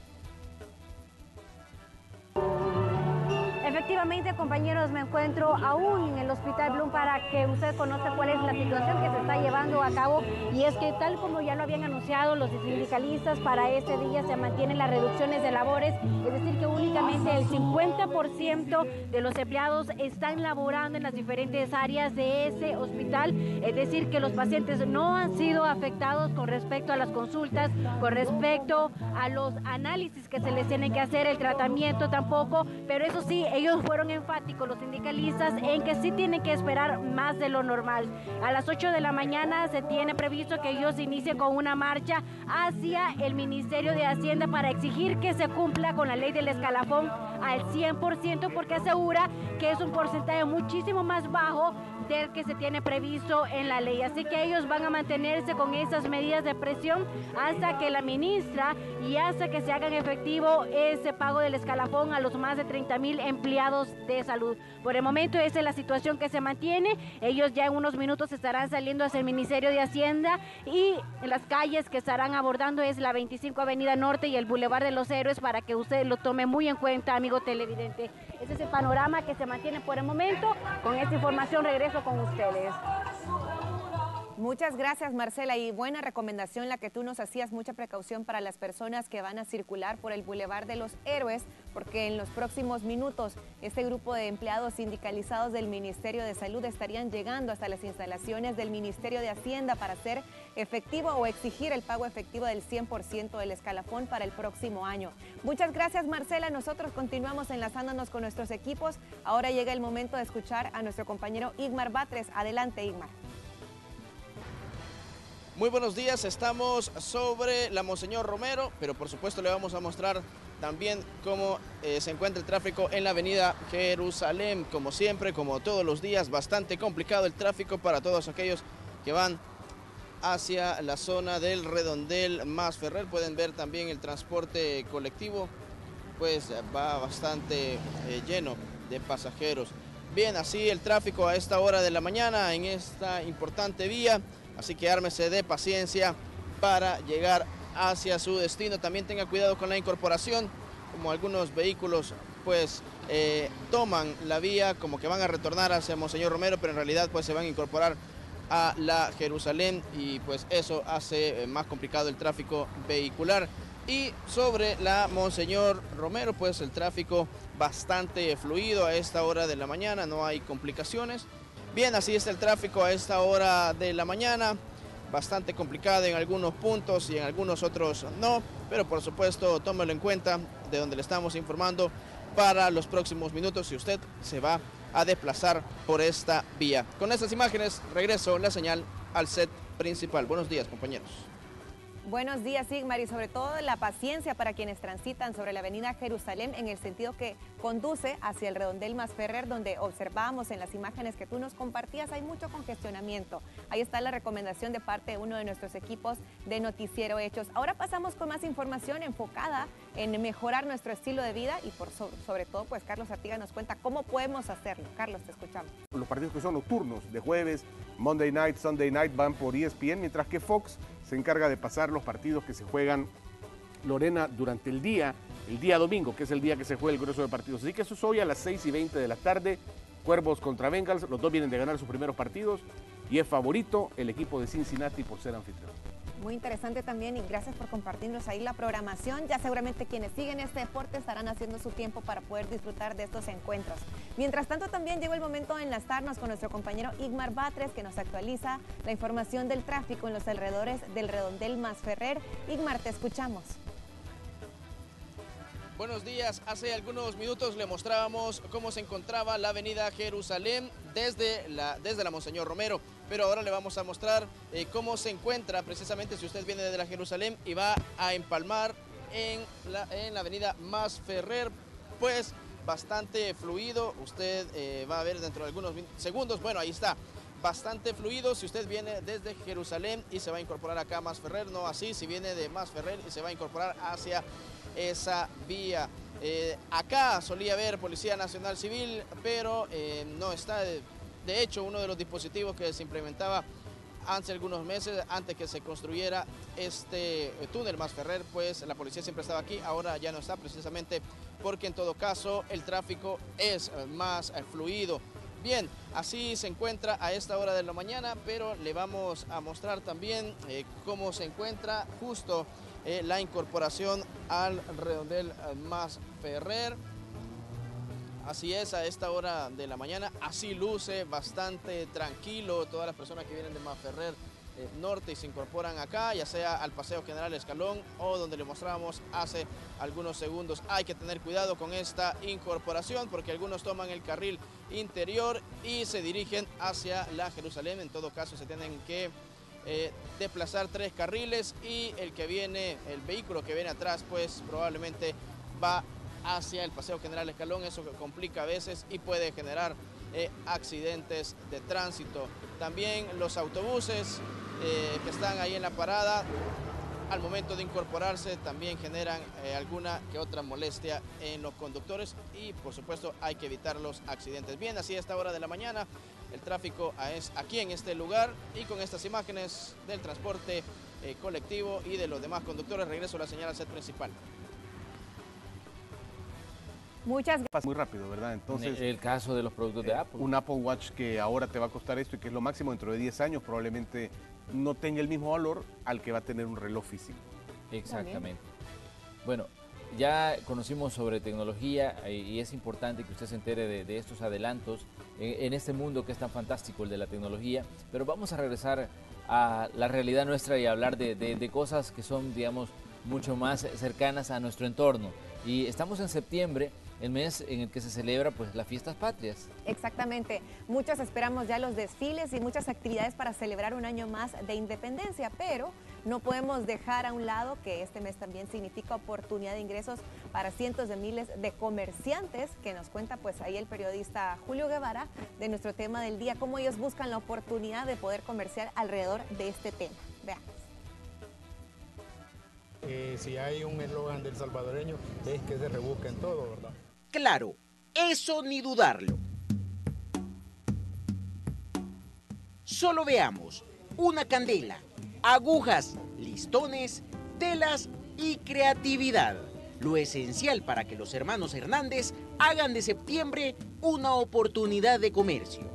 Efectivamente, compañeros, me encuentro aún en el Hospital Blum para que usted conozca cuál es la situación que se está llevando a cabo, y es que tal como ya lo habían anunciado los sindicalistas, para este día se mantienen las reducciones de labores, es decir que únicamente el 50% de los empleados están laborando en las diferentes áreas de ese hospital, es decir que los pacientes no han sido afectados con respecto a las consultas, con respecto a los análisis que se les tienen que hacer, el tratamiento tampoco, pero eso sí, ellos fueron enfáticos, los sindicalistas, en que sí tienen que esperar más de lo normal. A las 8 de la mañana se tiene previsto que ellos inicien con una marcha hacia el Ministerio de Hacienda para exigir que se cumpla con la ley del escalafón al 100%, porque asegura que es un porcentaje muchísimo más bajo del que se tiene previsto en la ley. Así que ellos van a mantenerse con esas medidas de presión hasta que la ministra y hasta que se hagan efectivo ese pago del escalafón a los más de 30,000 empleados de salud. Por el momento esa es la situación que se mantiene. Ellos ya en unos minutos estarán saliendo hacia el Ministerio de Hacienda y en las calles que estarán abordando es la 25 Avenida Norte y el Boulevard de los Héroes, para que usted lo tome muy en cuenta, amigo televidente. Ese es el panorama que se mantiene por el momento. Con esta información regreso con ustedes. Muchas gracias, Marcela, y buena recomendación la que tú nos hacías, mucha precaución para las personas que van a circular por el Boulevard de los Héroes, porque en los próximos minutos este grupo de empleados sindicalizados del Ministerio de Salud estarían llegando hasta las instalaciones del Ministerio de Hacienda para hacer efectivo o exigir el pago efectivo del 100% del escalafón para el próximo año. Muchas gracias, Marcela, nosotros continuamos enlazándonos con nuestros equipos. Ahora llega el momento de escuchar a nuestro compañero Igmar Batres. Adelante, Igmar. Muy buenos días, estamos sobre la Monseñor Romero, pero por supuesto le vamos a mostrar también cómo se encuentra el tráfico en la avenida Jerusalén. Como siempre, como todos los días, bastante complicado el tráfico para todos aquellos que van hacia la zona del Redondel Masferrer. Pueden ver también el transporte colectivo, pues va bastante lleno de pasajeros. Bien, así el tráfico a esta hora de la mañana en esta importante vía. Así que ármese de paciencia para llegar hacia su destino. También tenga cuidado con la incorporación, como algunos vehículos pues toman la vía como que van a retornar hacia Monseñor Romero, pero en realidad pues se van a incorporar a la Jerusalén y pues eso hace más complicado el tráfico vehicular. Y sobre la Monseñor Romero pues el tráfico bastante fluido a esta hora de la mañana, no hay complicaciones. Bien, así está el tráfico a esta hora de la mañana, bastante complicado en algunos puntos y en algunos otros no, pero por supuesto tómelo en cuenta de donde le estamos informando para los próximos minutos si usted se va a desplazar por esta vía. Con estas imágenes regreso la señal al set principal. Buenos días, compañeros. Buenos días, Igmar, y sobre todo la paciencia para quienes transitan sobre la avenida Jerusalén en el sentido que conduce hacia el Redondel Masferrer, donde observábamos en las imágenes que tú nos compartías, hay mucho congestionamiento. Ahí está la recomendación de parte de uno de nuestros equipos de Noticiero Hechos. Ahora pasamos con más información enfocada en mejorar nuestro estilo de vida y sobre todo, pues Carlos Artiga nos cuenta cómo podemos hacerlo. Carlos, te escuchamos. Los partidos que son nocturnos, de jueves, Monday Night, Sunday Night, van por ESPN, mientras que Fox se encarga de pasar los partidos que se juegan, Lorena, durante el día domingo, que es el día que se juega el grueso de partidos. Así que eso es hoy a las 6:20 de la tarde, Cuervos contra Bengals, los dos vienen de ganar sus primeros partidos y es favorito el equipo de Cincinnati por ser anfitrión. Muy interesante también y gracias por compartirnos ahí la programación. Ya seguramente quienes siguen este deporte estarán haciendo su tiempo para poder disfrutar de estos encuentros. Mientras tanto también llegó el momento de enlazarnos con nuestro compañero Igmar Batres, que nos actualiza la información del tráfico en los alrededores del Redondel Masferrer. Igmar, te escuchamos. Buenos días, hace algunos minutos le mostrábamos cómo se encontraba la avenida Jerusalén desde la Monseñor Romero, pero ahora le vamos a mostrar cómo se encuentra precisamente si usted viene de la Jerusalén y va a empalmar en la avenida Masferrer, pues bastante fluido, usted va a ver dentro de algunos segundos, bueno ahí está. Bastante fluido si usted viene desde Jerusalén y se va a incorporar acá a Masferrer, no así si viene de Masferrer y se va a incorporar hacia esa vía. Acá solía haber Policía Nacional Civil, pero no está. De hecho, uno de los dispositivos que se implementaba hace algunos meses, antes que se construyera este túnel Masferrer, pues la policía siempre estaba aquí, ahora ya no está precisamente porque en todo caso el tráfico es más fluido. Bien, así se encuentra a esta hora de la mañana, pero le vamos a mostrar también cómo se encuentra justo la incorporación al Redondel Masferrer. Así es, a esta hora de la mañana, así luce bastante tranquilo todas las personas que vienen de Masferrer Norte y se incorporan acá, ya sea al Paseo General Escalón o donde le mostrábamos hace algunos segundos. Hay que tener cuidado con esta incorporación porque algunos toman el carril interior y se dirigen hacia la Jerusalén. En todo caso se tienen que desplazar 3 carriles y el vehículo que viene atrás pues probablemente va hacia el Paseo General Escalón. Eso complica a veces y puede generar accidentes de tránsito. También los autobuses que están ahí en la parada, al momento de incorporarse también generan alguna que otra molestia en los conductores y por supuesto hay que evitar los accidentes. Bien, así a esta hora de la mañana el tráfico es aquí en este lugar y con estas imágenes del transporte colectivo y de los demás conductores regreso a la señal al set principal. Muchas gracias. Pasa muy rápido, ¿verdad? Entonces, el caso de los productos de Apple. Un Apple Watch que ahora te va a costar esto y que es lo máximo dentro de 10 años, probablemente no tenga el mismo valor al que va a tener un reloj físico. Exactamente. Bueno, ya conocimos sobre tecnología y es importante que usted se entere de estos adelantos en este mundo que es tan fantástico, el de la tecnología, pero vamos a regresar a la realidad nuestra y a hablar de cosas que son, digamos, mucho más cercanas a nuestro entorno. Y estamos en septiembre, el mes en el que se celebra pues las fiestas patrias. Exactamente, muchos esperamos ya los desfiles y muchas actividades para celebrar un año más de independencia, pero no podemos dejar a un lado que este mes también significa oportunidad de ingresos para cientos de miles de comerciantes, que nos cuenta pues ahí el periodista Julio Guevara de nuestro tema del día, cómo ellos buscan la oportunidad de poder comerciar alrededor de este tema. Veamos. Si hay un eslogan del salvadoreño es que se rebusca en todo, ¿verdad? Claro, eso ni dudarlo. Solo veamos una candela, agujas, listones, telas y creatividad. Lo esencial para que los hermanos Hernández hagan de septiembre una oportunidad de comercio.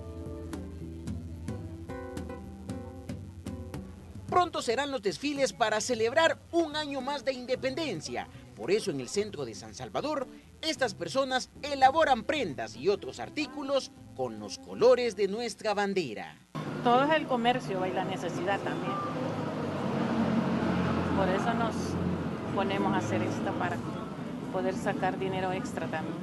Pronto serán los desfiles para celebrar un año más de independencia. Por eso en el centro de San Salvador, estas personas elaboran prendas y otros artículos con los colores de nuestra bandera. Todo es el comercio y la necesidad también. Por eso nos ponemos a hacer esto para poder sacar dinero extra también.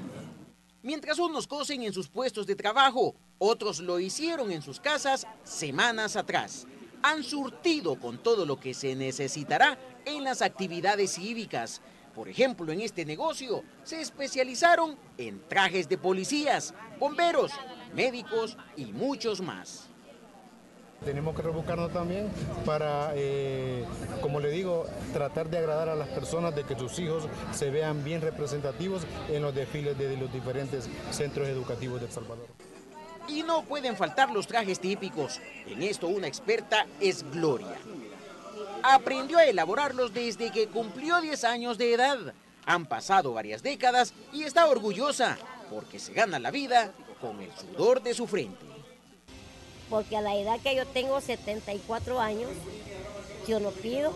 Mientras unos cosen en sus puestos de trabajo, otros lo hicieron en sus casas semanas atrás. Han surtido con todo lo que se necesitará en las actividades cívicas. Por ejemplo, en este negocio se especializaron en trajes de policías, bomberos, médicos y muchos más. Tenemos que rebuscarnos también para, como le digo, tratar de agradar a las personas, de que sus hijos se vean bien representativos en los desfiles de los diferentes centros educativos de El Salvador. Y no pueden faltar los trajes típicos. En esto una experta es Gloria. Aprendió a elaborarlos desde que cumplió 10 años de edad. Han pasado varias décadas y está orgullosa porque se gana la vida con el sudor de su frente. Porque a la edad que yo tengo, 74 años, yo no pido.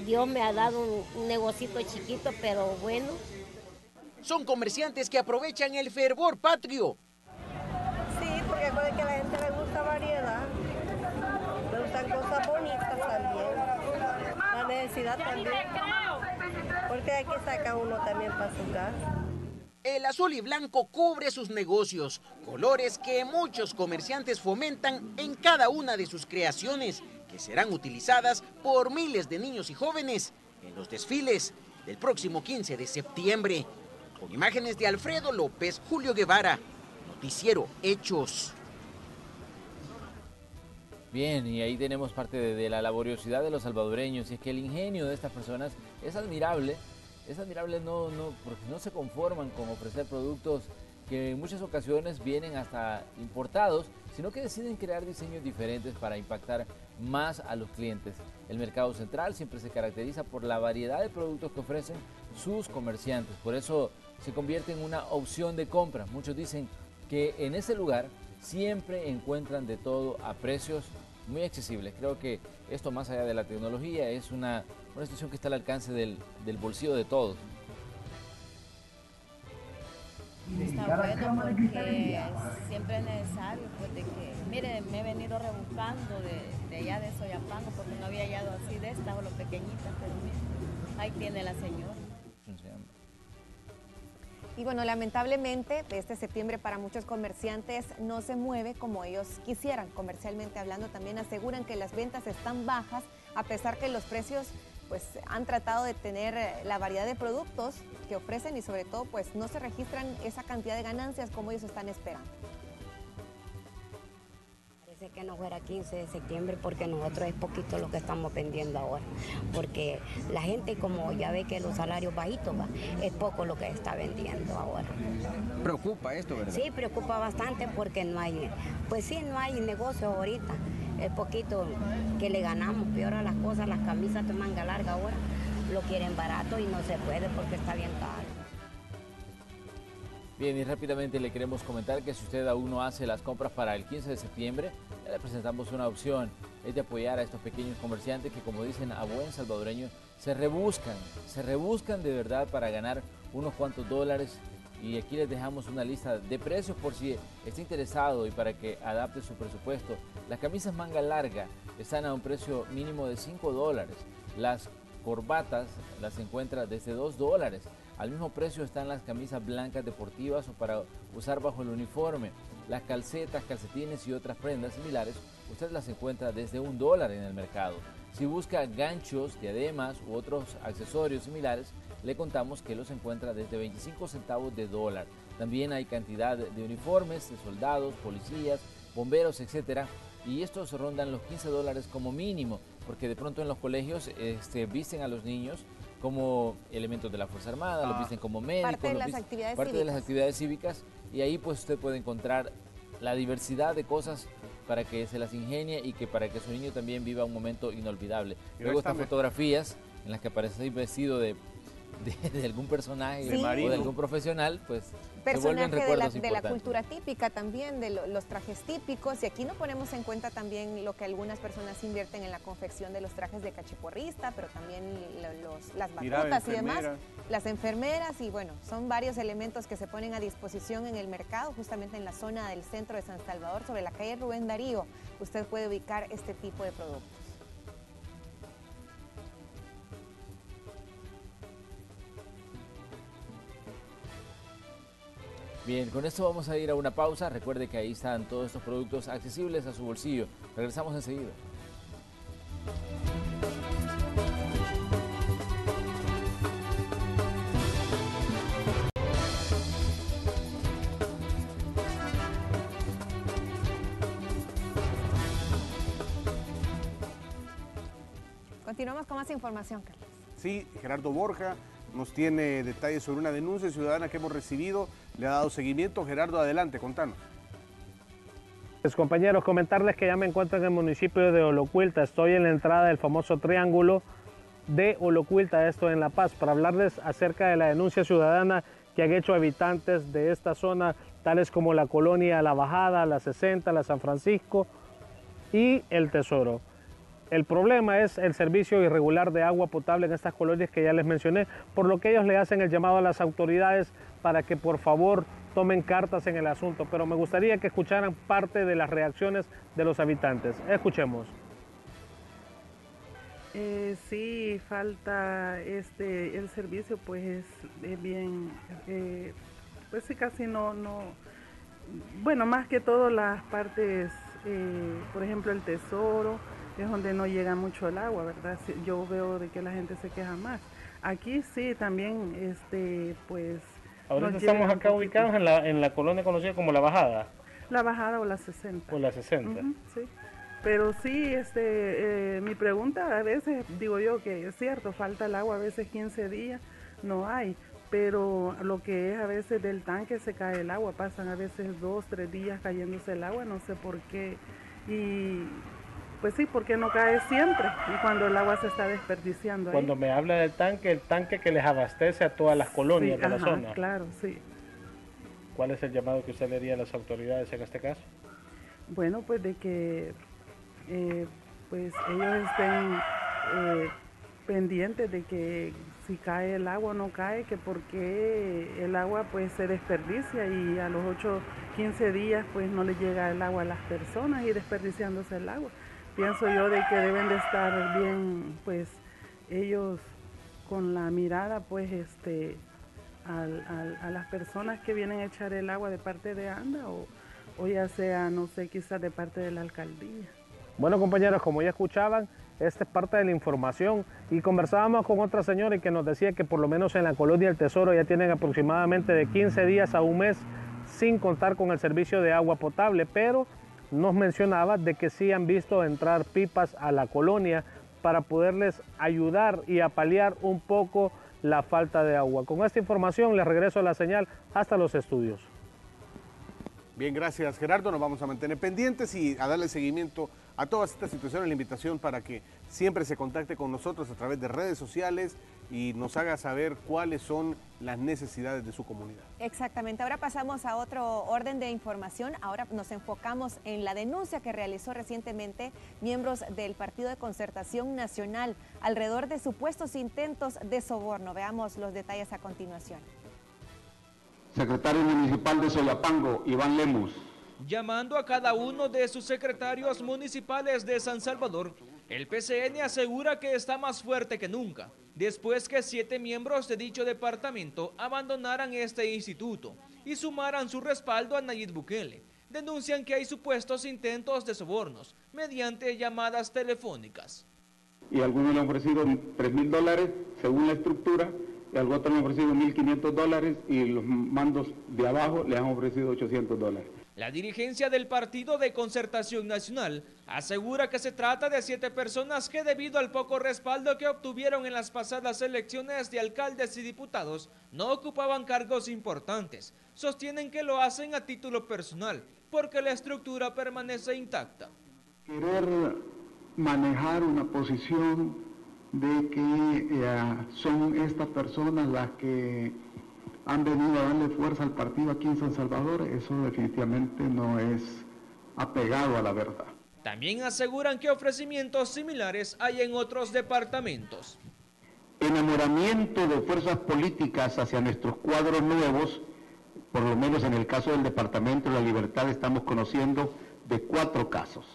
Dios me ha dado un negocito chiquito, pero bueno. Son comerciantes que aprovechan el fervor patrio. Sí, porque puede que a la gente le gusta variedad, le gustan cosas bonitas también, la necesidad también, porque hay que sacar uno también para su casa. El azul y blanco cubre sus negocios, colores que muchos comerciantes fomentan en cada una de sus creaciones, que serán utilizadas por miles de niños y jóvenes en los desfiles del próximo 15 de septiembre. Con imágenes de Alfredo López, Julio Guevara, Noticiero Hechos. Bien, y ahí tenemos parte de la laboriosidad de los salvadoreños, y es que el ingenio de estas personas es admirable porque no se conforman con ofrecer productos que en muchas ocasiones vienen hasta importados, sino que deciden crear diseños diferentes para impactar más a los clientes. El mercado central siempre se caracteriza por la variedad de productos que ofrecen sus comerciantes, por eso se convierte en una opción de compra. Muchos dicen que en ese lugar siempre encuentran de todo a precios muy accesibles. Creo que esto, más allá de la tecnología, es una situación que está al alcance del bolsillo de todos. Está bueno porque siempre es necesario, pues de que, mire, me he venido rebuscando de allá de Soyapango porque no había hallado así de estas o lo pequeñitas, pero mire, ahí tiene la señora. Y bueno, lamentablemente este septiembre para muchos comerciantes no se mueve como ellos quisieran. Comercialmente hablando, también aseguran que las ventas están bajas, a pesar que los precios pues han tratado de tener la variedad de productos que ofrecen y sobre todo pues no se registran esa cantidad de ganancias como ellos están esperando. Parece que no fuera 15 de septiembre porque nosotros es poquito lo que estamos vendiendo ahora, porque la gente, como ya ve que los salarios bajitos, es poco lo que está vendiendo ahora. ¿Preocupa esto, verdad? Sí, preocupa bastante porque no hay, pues sí, no hay negocio ahorita. Es poquito que le ganamos, peor a las cosas, las camisas de manga larga ahora lo quieren barato y no se puede porque está bien caro. Bien, y rápidamente le queremos comentar que si usted aún no hace las compras para el 15 de septiembre, ya le presentamos una opción, es de apoyar a estos pequeños comerciantes que, como dicen a buen salvadoreño, se rebuscan de verdad para ganar unos cuantos dólares. Y aquí les dejamos una lista de precios por si está interesado y para que adapte su presupuesto. Las camisas manga larga están a un precio mínimo de $5. Las corbatas las encuentra desde $2. Al mismo precio están las camisas blancas deportivas o para usar bajo el uniforme. Las calcetas, calcetines y otras prendas similares, usted las encuentra desde $1 en el mercado. Si busca ganchos, diademas u otros accesorios similares, le contamos que los encuentra desde 25 centavos de dólar. También hay cantidad de uniformes de soldados, policías, bomberos, etcétera, y estos rondan los $15 como mínimo, porque de pronto en los colegios visten a los niños como elementos de la Fuerza Armada, los visten como médicos, parte de las actividades cívicas, y ahí pues usted puede encontrar la diversidad de cosas para que se las ingenie y que para que su niño también viva un momento inolvidable. Luego están fotografías en las que aparece vestido de algún personaje o de algún profesional, pues personaje de la cultura típica también, de los trajes típicos, y aquí no ponemos en cuenta también lo que algunas personas invierten en la confección de los trajes de cachiporrista, pero también las batutas y demás, las enfermeras, y bueno, son varios elementos que se ponen a disposición en el mercado, justamente en la zona del centro de San Salvador, sobre la calle Rubén Darío, usted puede ubicar este tipo de productos. Bien, con esto vamos a ir a una pausa. Recuerde que ahí están todos estos productos accesibles a su bolsillo. Regresamos enseguida. Continuamos con más información, Carlos. Sí, Gerardo Borja nos tiene detalles sobre una denuncia ciudadana que hemos recibido, le ha dado seguimiento. Gerardo, adelante, contanos. Pues, compañeros, comentarles que ya me encuentro en el municipio de Olocuilta, estoy en la entrada del famoso triángulo de Olocuilta, esto en La Paz, para hablarles acerca de la denuncia ciudadana que han hecho habitantes de esta zona, tales como la colonia La Bajada, la 60, la San Francisco y el Tesoro. El problema es el servicio irregular de agua potable en estas colonias que ya les mencioné, por lo que ellos le hacen el llamado a las autoridades para que por favor tomen cartas en el asunto. Pero me gustaría que escucharan parte de las reacciones de los habitantes. Escuchemos. Sí, falta el servicio, pues es bien, pues sí, casi no, bueno, más que todo las partes, por ejemplo el Tesoro, es donde no llega mucho el agua, ¿verdad? Yo veo de que la gente se queja más. Aquí sí, también, pues... Ahorita estamos acá ubicados en la colonia conocida como La Bajada. La Bajada o la 60. O la 60. Sí. Pero sí, mi pregunta a veces, digo yo que es cierto, falta el agua, a veces 15 días no hay, pero lo que es a veces del tanque se cae el agua, pasan a veces 2, 3 días cayéndose el agua, no sé por qué, y pues sí, porque no cae siempre, y cuando el agua se está desperdiciando. Cuando me habla del tanque, el tanque que les abastece a todas las colonias de la zona. Claro, sí. ¿Cuál es el llamado que usted le haría a las autoridades en este caso? Bueno, pues de que pues ellos estén pendientes de que si cae el agua o no cae, que porque el agua pues se desperdicia y a los 8-15 días pues no le llega el agua a las personas y desperdiciándose el agua. Pienso yo de que deben de estar bien pues ellos con la mirada pues a las personas que vienen a echar el agua de parte de ANDA o ya sea, no sé, quizás de parte de la alcaldía. Bueno, compañeros, como ya escuchaban, esta es parte de la información y conversábamos con otra señora que nos decía que por lo menos en la colonia El Tesoro ya tienen aproximadamente de 15 días a un mes sin contar con el servicio de agua potable, pero nos mencionaba de que sí han visto entrar pipas a la colonia para poderles ayudar y a paliar un poco la falta de agua. Con esta información les regreso la señal hasta los estudios. Bien, gracias Gerardo, nos vamos a mantener pendientes y a darle seguimiento a a todas estas situaciones la invitación para que siempre se contacte con nosotros a través de redes sociales y nos haga saber cuáles son las necesidades de su comunidad. Exactamente. Ahora pasamos a otro orden de información. Ahora nos enfocamos en la denuncia que realizó recientemente miembros del Partido de Concertación Nacional alrededor de supuestos intentos de soborno. Veamos los detalles a continuación. Secretario Municipal de Soyapango, Iván Lemus. Llamando a cada uno de sus secretarios municipales de San Salvador, el PCN asegura que está más fuerte que nunca, después que 7 miembros de dicho departamento abandonaran este instituto y sumaran su respaldo a Nayib Bukele. Denuncian que hay supuestos intentos de sobornos mediante llamadas telefónicas. Y algunos le han ofrecido $3.000 según la estructura, y al otro le han ofrecido $1.500 y los mandos de abajo le han ofrecido $800. La dirigencia del Partido de Concertación Nacional asegura que se trata de 7 personas que debido al poco respaldo que obtuvieron en las pasadas elecciones de alcaldes y diputados no ocupaban cargos importantes. Sostienen que lo hacen a título personal porque la estructura permanece intacta. Querer manejar una posición de que son estas personas las que han venido a darle fuerza al partido aquí en San Salvador, eso definitivamente no es apegado a la verdad. También aseguran que ofrecimientos similares hay en otros departamentos. Enamoramiento de fuerzas políticas hacia nuestros cuadros nuevos, por lo menos en el caso del Departamento de la Libertad estamos conociendo de 4 casos.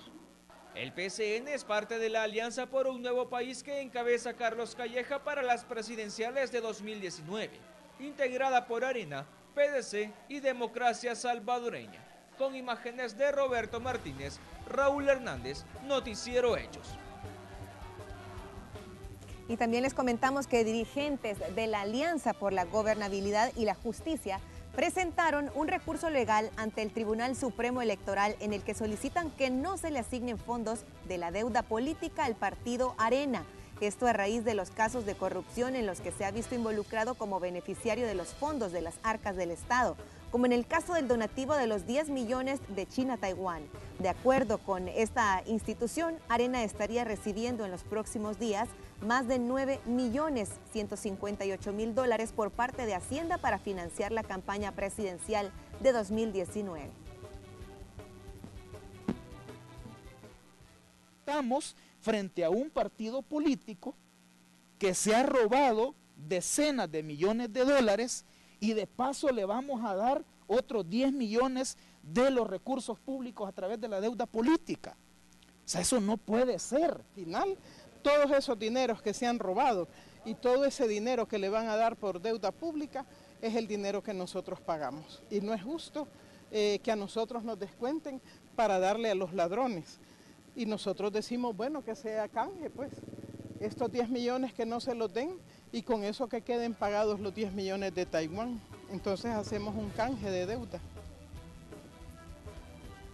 El PCN es parte de la Alianza por un Nuevo País que encabeza Carlos Calleja para las presidenciales de 2019. Integrada por Arena, PDC y Democracia Salvadoreña. Con imágenes de Roberto Martínez, Raúl Hernández, Noticiero Hechos. Y también les comentamos que dirigentes de la Alianza por la Gobernabilidad y la Justicia presentaron un recurso legal ante el Tribunal Supremo Electoral en el que solicitan que no se le asignen fondos de la deuda política al partido Arena. Esto a raíz de los casos de corrupción en los que se ha visto involucrado como beneficiario de los fondos de las arcas del Estado, como en el caso del donativo de los 10 millones de China a Taiwán. De acuerdo con esta institución, Arena estaría recibiendo en los próximos días más de $9.158.000 por parte de Hacienda para financiar la campaña presidencial de 2019. Estamos frente a un partido político que se ha robado decenas de millones de dólares y de paso le vamos a dar otros 10 millones de los recursos públicos a través de la deuda política. O sea, eso no puede ser. Al final, todos esos dineros que se han robado y todo ese dinero que le van a dar por deuda pública es el dinero que nosotros pagamos. Y no es justo que a nosotros nos descuenten para darle a los ladrones. Y nosotros decimos, bueno, que sea canje, pues, estos 10 millones que no se los den y con eso que queden pagados los 10 millones de Taiwán. Entonces hacemos un canje de deuda.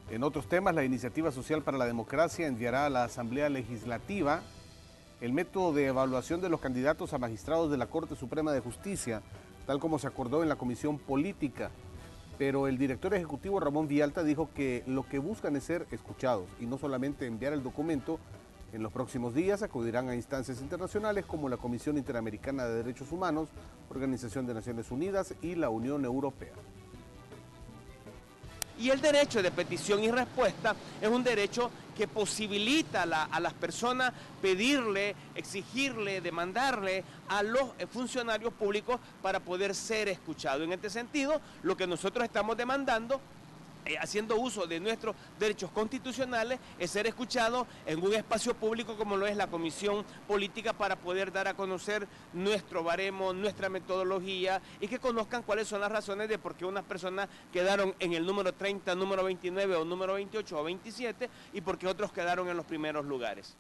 En otros temas, la Iniciativa Social para la Democracia enviará a la Asamblea Legislativa el método de evaluación de los candidatos a magistrados de la Corte Suprema de Justicia, tal como se acordó en la Comisión Política. Pero el director ejecutivo Ramón Villalta dijo que lo que buscan es ser escuchados y no solamente enviar el documento. En los próximos días acudirán a instancias internacionales como la Comisión Interamericana de Derechos Humanos, Organización de Naciones Unidas y la Unión Europea. Y el derecho de petición y respuesta es un derecho que posibilita a las personas pedirle, exigirle, demandarle a los funcionarios públicos para poder ser escuchados. En este sentido, lo que nosotros estamos demandando, haciendo uso de nuestros derechos constitucionales, es ser escuchados en un espacio público como lo es la Comisión Política para poder dar a conocer nuestro baremo, nuestra metodología y que conozcan cuáles son las razones de por qué unas personas quedaron en el número 30, número 29 o número 28 o 27 y por qué otros quedaron en los primeros lugares.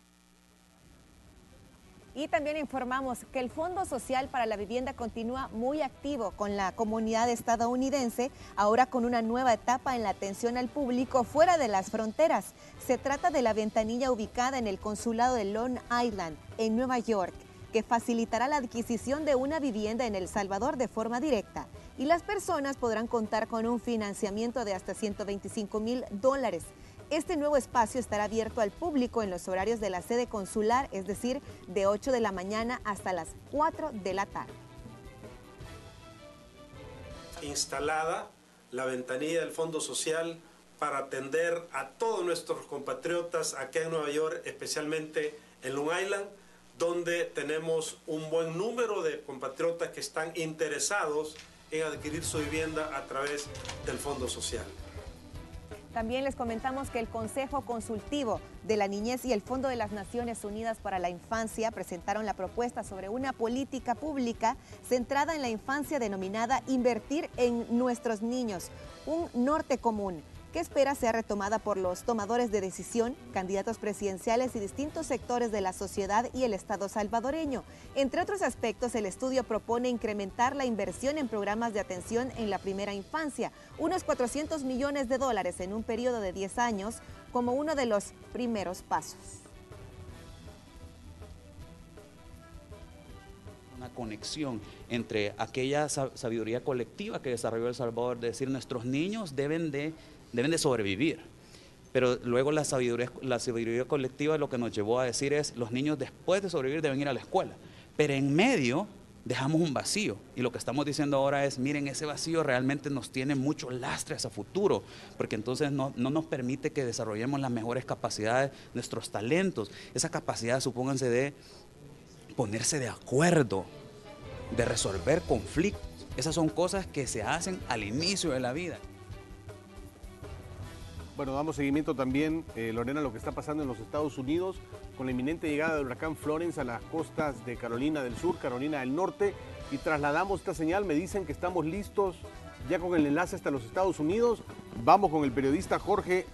Y también informamos que el Fondo Social para la Vivienda continúa muy activo con la comunidad estadounidense, ahora con una nueva etapa en la atención al público fuera de las fronteras. Se trata de la ventanilla ubicada en el consulado de Long Island, en Nueva York, que facilitará la adquisición de una vivienda en El Salvador de forma directa. Y las personas podrán contar con un financiamiento de hasta $125.000. Este nuevo espacio estará abierto al público en los horarios de la sede consular, es decir, de 8 de la mañana hasta las 4 de la tarde. Instalada la ventanilla del Fondo Social para atender a todos nuestros compatriotas acá en Nueva York, especialmente en Long Island, donde tenemos un buen número de compatriotas que están interesados en adquirir su vivienda a través del Fondo Social. También les comentamos que el Consejo Consultivo de la Niñez y el Fondo de las Naciones Unidas para la Infancia presentaron la propuesta sobre una política pública centrada en la infancia denominada Invertir en nuestros niños, un norte común, que espera sea retomada por los tomadores de decisión, candidatos presidenciales y distintos sectores de la sociedad y el Estado salvadoreño. Entre otros aspectos, el estudio propone incrementar la inversión en programas de atención en la primera infancia, unos $400 millones en un periodo de 10 años, como uno de los primeros pasos. Una conexión entre aquella sabiduría colectiva que desarrolló El Salvador, de decir nuestros niños deben de sobrevivir, pero luego la sabiduría colectiva lo que nos llevó a decir es los niños después de sobrevivir deben ir a la escuela, pero en medio dejamos un vacío y lo que estamos diciendo ahora es miren, ese vacío realmente nos tiene mucho lastre hacia futuro, porque entonces no nos permite que desarrollemos las mejores capacidades, nuestros talentos, esa capacidad, supónganse, de ponerse de acuerdo, de resolver conflictos. Esas son cosas que se hacen al inicio de la vida. Bueno, damos seguimiento también, Lorena, a lo que está pasando en los Estados Unidos con la inminente llegada del huracán Florence a las costas de Carolina del Sur, Carolina del Norte, y trasladamos esta señal. Me dicen que estamos listos ya con el enlace hasta los Estados Unidos. Vamos con el periodista Jorge